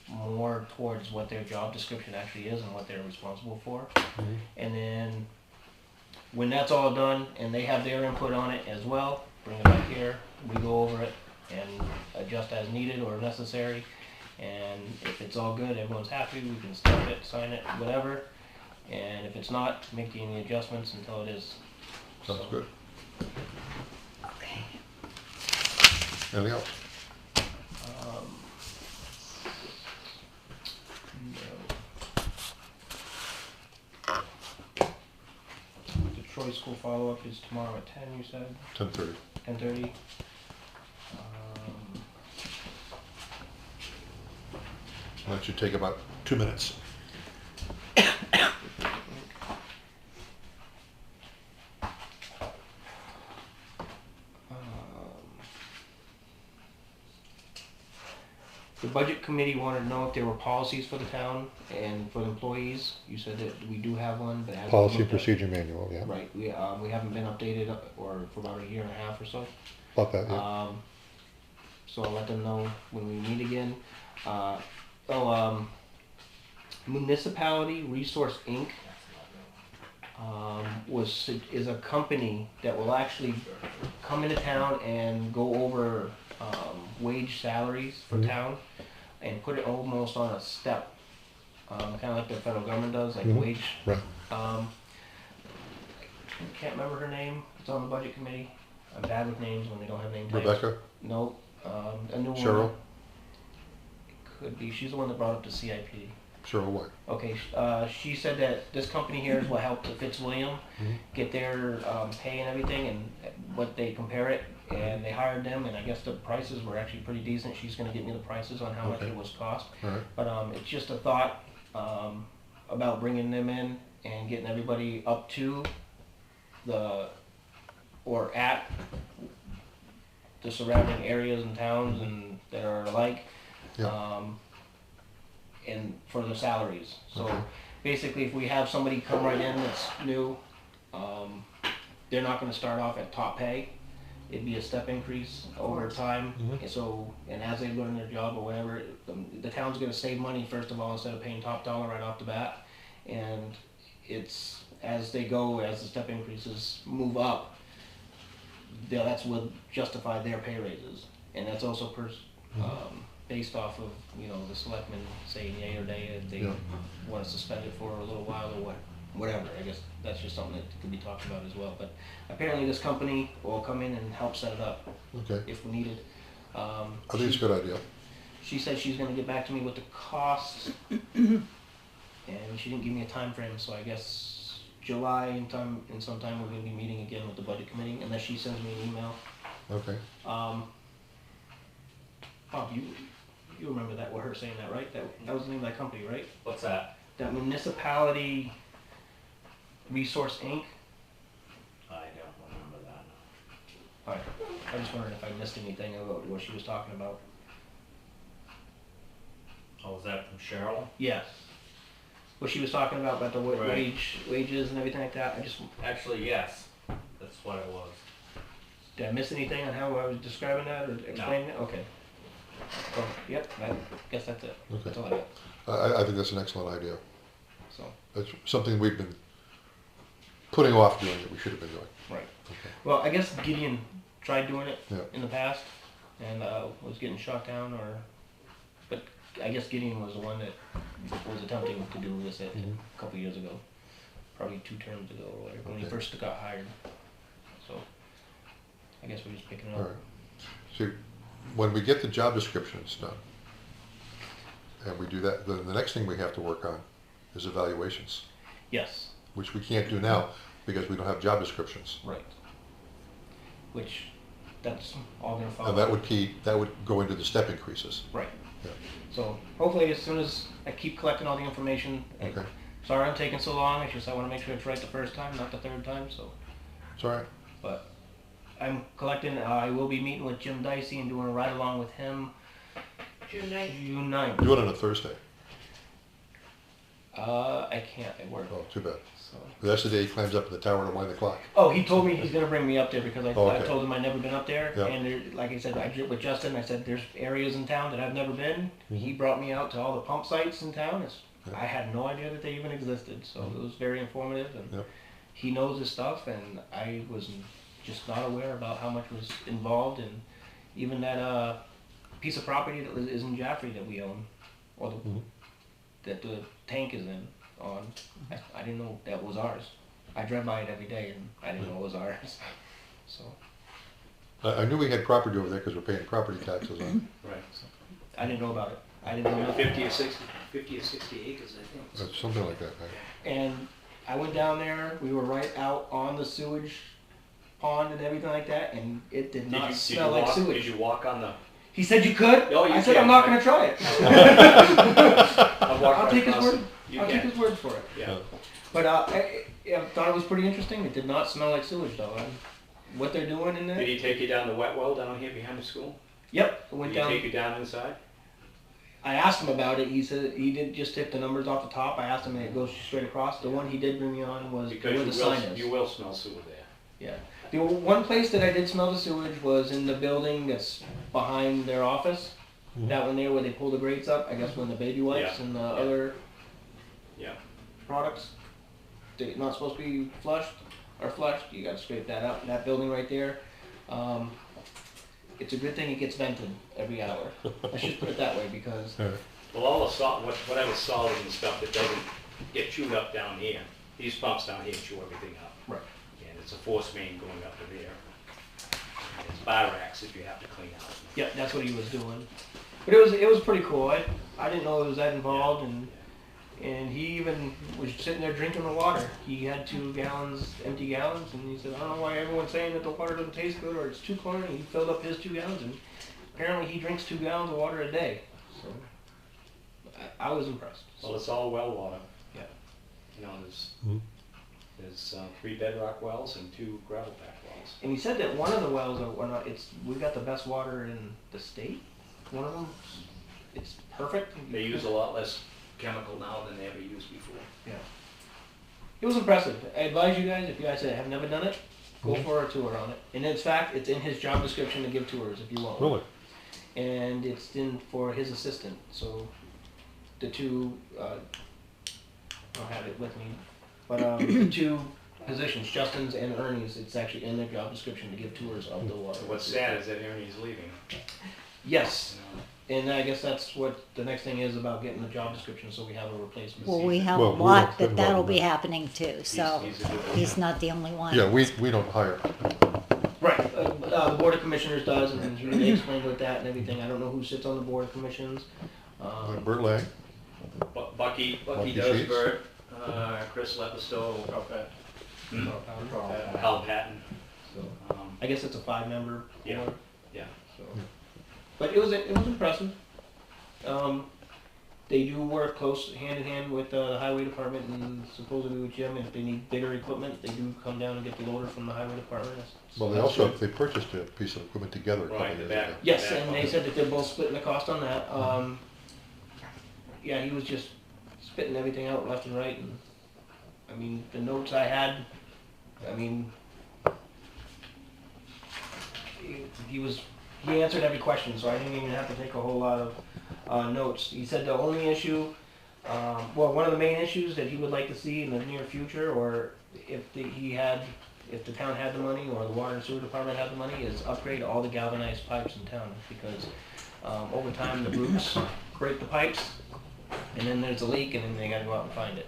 more towards what their job description actually is and what they're responsible for. Mhm. And then when that's all done and they have their input on it as well, bring it back here, we go over it and adjust as needed or necessary. And if it's all good, everyone's happy, we can stamp it, sign it, whatever. And if it's not, make any adjustments until it is. Sounds So, good. Okay. Anything else? No. The Troy School follow-up is tomorrow at 10, you said? 10:30. 10:30. That should take about 2 minutes. The budget committee wanted to know if there were policies for the town and for the employees. You said that we do have one, but it hasn't been Policy and looked at. procedure manual, yeah. Right, we haven't been updated or for about a year and a half or so. About that, yeah. So I'll let them know when we meet again. Municipality Resource Inc. Is a company that will actually come into town and go over wage salaries for Mhm. town and put it almost on a step, kind of like the federal government does, like Mhm. wage. Right. I can't remember her name. It's on the budget committee. I'm bad with names when they don't have name tags. Rebecca? Nope. A new Cheryl? woman. Could be. She's the one that brought up the CIP. Cheryl what? Okay, she said that this company here is what helped Fitzwilliam get their pay and everything, and what they compare it, and they hired them, and I guess the prices were actually pretty decent. She's gonna get me the prices on how much Okay. it was cost. All right. But it's just a thought about bringing them in and getting everybody up to or at the surrounding areas and towns and that are alike. Yeah. And for the salaries. So Okay. basically, if we have somebody come right in that's new, they're not gonna start off at top pay. It'd be a step increase over time. And so, and as they learn their job or whatever, the town's gonna save money first of all, instead of paying top dollar right off the bat. And it's, as they go, as the step increases move up, that's what justify their pay raises. And that's also based off of, the selectmen saying yay or nay if they Yeah. want to suspend it for a little while or whatever. I guess that's just something that could be talked about as well. But apparently this company will come in and help set it up Okay. if we need it. I think it's a good idea. She said she's going to get back to me with the costs, and she didn't give me a time frame, so I guess July in sometime we're going to be meeting again with the budget committee, unless she sends me an email. Okay. Bob, you remember that, her saying that, right? That was the name of that company, right? What's that? That Municipality Resource Inc. I don't remember that. Alright, I just wondered if I missed anything about what she was talking about. Oh, was that from Cheryl? Yes. What she was talking about the Right. wages and everything like that. Actually, yes. That's what it was. Did I miss anything on how I was describing that or explaining it? Okay. Oh, yep, I guess that's it. Okay. That's all I got. I think that's an excellent idea. So, That's something we've been putting off doing that we should have been doing. right. Okay. Well, I guess Gideon tried doing it Yeah. in the past and was getting shot down but I guess Gideon was the one that was attempting to do this a couple years ago. Probably 2 terms ago or whatever, when he Okay. first got hired. So, I guess we're just picking it All up. right. See, when we get the job descriptions done, and we do that, then the next thing we have to work on is evaluations, Yes, which we can't do now because we don't have job descriptions. right. Which, that's all gonna follow. And that would go into the step increases. Right. Yeah. So hopefully as soon as I keep collecting all the information, Okay. sorry I'm taking so long, it's just I wanna make sure it's right the first time, not the third time, so. It's all right. But I'm collecting, I will be meeting with Jim Dicey and doing a ride along with him June 9th. June 9th. Do it on a Thursday. I can't, I work. Oh, too bad. So. That's the day he climbs up in the tower to wind the clock. Oh, he told me he's gonna bring me up there because I Oh, okay. told him I'd never been up there. Yeah. And there, like I said, I did with Justin, I said there's areas in town that I've never been. He brought me out to all the pump sites in town. Yeah. I had no idea that they even existed, so it was very informative. And Yep. he knows his stuff, and I was just not aware about how much was involved. And even that piece of property that is in Jaffrey that we own, or that the tank is in on, I didn't know that was ours. I drive by it every day, and I didn't know it was ours. So I knew we had property over there because we're paying property taxes on Right. I didn't know about it. I didn't know nothing. 50 or 60 acres, I think. it. Something like that, right? And I went down there. We were right out on the sewage pond and everything like that, and it did not smell like Did sewage. you walk on the? He said you could. Oh, you I said can. I'm not going to try it. I'll walk I'll right take his across word. it. You I'll take can. his word for it. Yeah. But I thought it was pretty interesting. It did not smell like sewage though. What they're doing in there? Did he take you down the wet well down here behind the school? Yep. I went Did he down. take you down inside? I asked him about it. He said he didn't just take the numbers off the top. I asked him and it goes straight across. The one he did bring me on was Because where the sign is. you will smell sewer there. Yeah. The one place that I did smell the sewage was in the building that's behind their office. That one there where they pull the grates up, I guess when the baby wipes Yeah. and the other Yeah. products, they're not supposed to be flushed or flushed. You gotta scrape that up. That building right there. It's a good thing it gets vented every hour. I should put it that way because Well, all the salt, whatever solid and stuff that doesn't get chewed up down here, these pumps down here chew everything up. Right. And it's a force main going up to there. And it's bar racks that you have to clean out. yeah, that's what he was doing. But it was pretty cool. I didn't know it was that involved, and And he even was sitting there drinking the water. He had 2 gallons, empty gallons, and he said, I don't know why everyone's saying that the water doesn't taste good or it's too chlorine. He filled up his 2 gallons, and apparently he drinks 2 gallons of water a day. So I was impressed. Well, it's all well water. Yeah. You know, there's, Mhm. there's 3 bedrock wells and 2 gravel pack wells. And he said that one of the wells are not, we got the best water in the state. One of them, it's perfect. They use a lot less chemical now than they ever used before. Yeah. It was impressive. I advise you guys, if you guys have never done it, go for a tour on it. And in fact, it's in his job description to give tours if you want one. Really? And it's in for his assistant. So the 2, I don't have it with me, but the 2 positions, Justin's and Ernie's, it's actually in their job description to give tours of the water. What's sad is that Ernie's leaving. Yes. You know. And I guess that's what the next thing is about getting the job description, so we have a replacement. Well, we have a Well, we lot don't- that'll be happening too, so He's a good one. he's not the only one. Yeah, we don't hire. Right, the Board of Commissioners does, and they explained with that and everything. I don't know who sits on the Board of Commissions. Bert Lang, Bucky Bucky does Sheets. Bert, Chris Lepistow, Hal Patton. So, I guess it's a 5-member Yeah. board. Yeah. So. But it was impressive. They do work close hand in hand with the highway department and supposedly with Jim. If they need bigger equipment, they do come down and get the loader from the highway department. well, they That's also, good. they purchased a piece of equipment together a couple Right, of the years back. ago. Yes, and they said that they're both splitting the cost on that. Yeah, he was just spitting everything out left and right, and I mean, the notes I had, I mean, he answered every question, so I didn't even have to take a whole lot of notes. He said the only issue, one of the main issues that he would like to see in the near future, or if the town had the money, or the water and sewer department had the money, is upgrade all the galvanized pipes in town, because over time the roots break the pipes, and then there's a leak, and then they gotta go out and find it.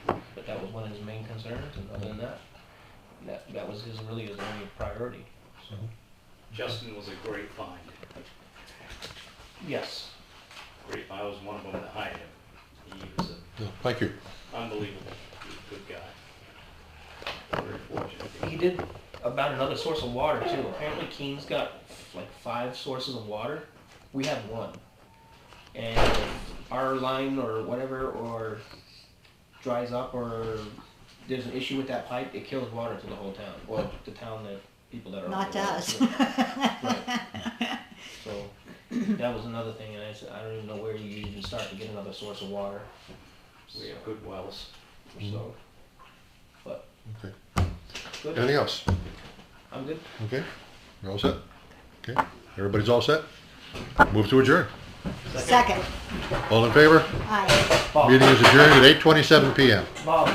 But that was one of his main concerns, and other than that was his only priority. So, Justin was a great find. yes. Great, I was one of them that hired him. He was an Yeah, thank you. unbelievable, good guy. Very fortunate. He did about another source of water too. Apparently Keene's got like 5 sources of water. We have 1. And if our line or whatever or dries up or there's an issue with that pipe, it kills water to the whole town. Or the town that people that are on Not the to water. us. Right. So that was another thing, and I said, I don't even know where you even start to get another source of water. We have good wells. So, but Okay. good. Anything else? I'm good. Okay, you're all set? Okay, everybody's all set? Move to adjourn. Second, All in favor? aye. Bob. Meeting is adjourned at 8:27 PM. Bob.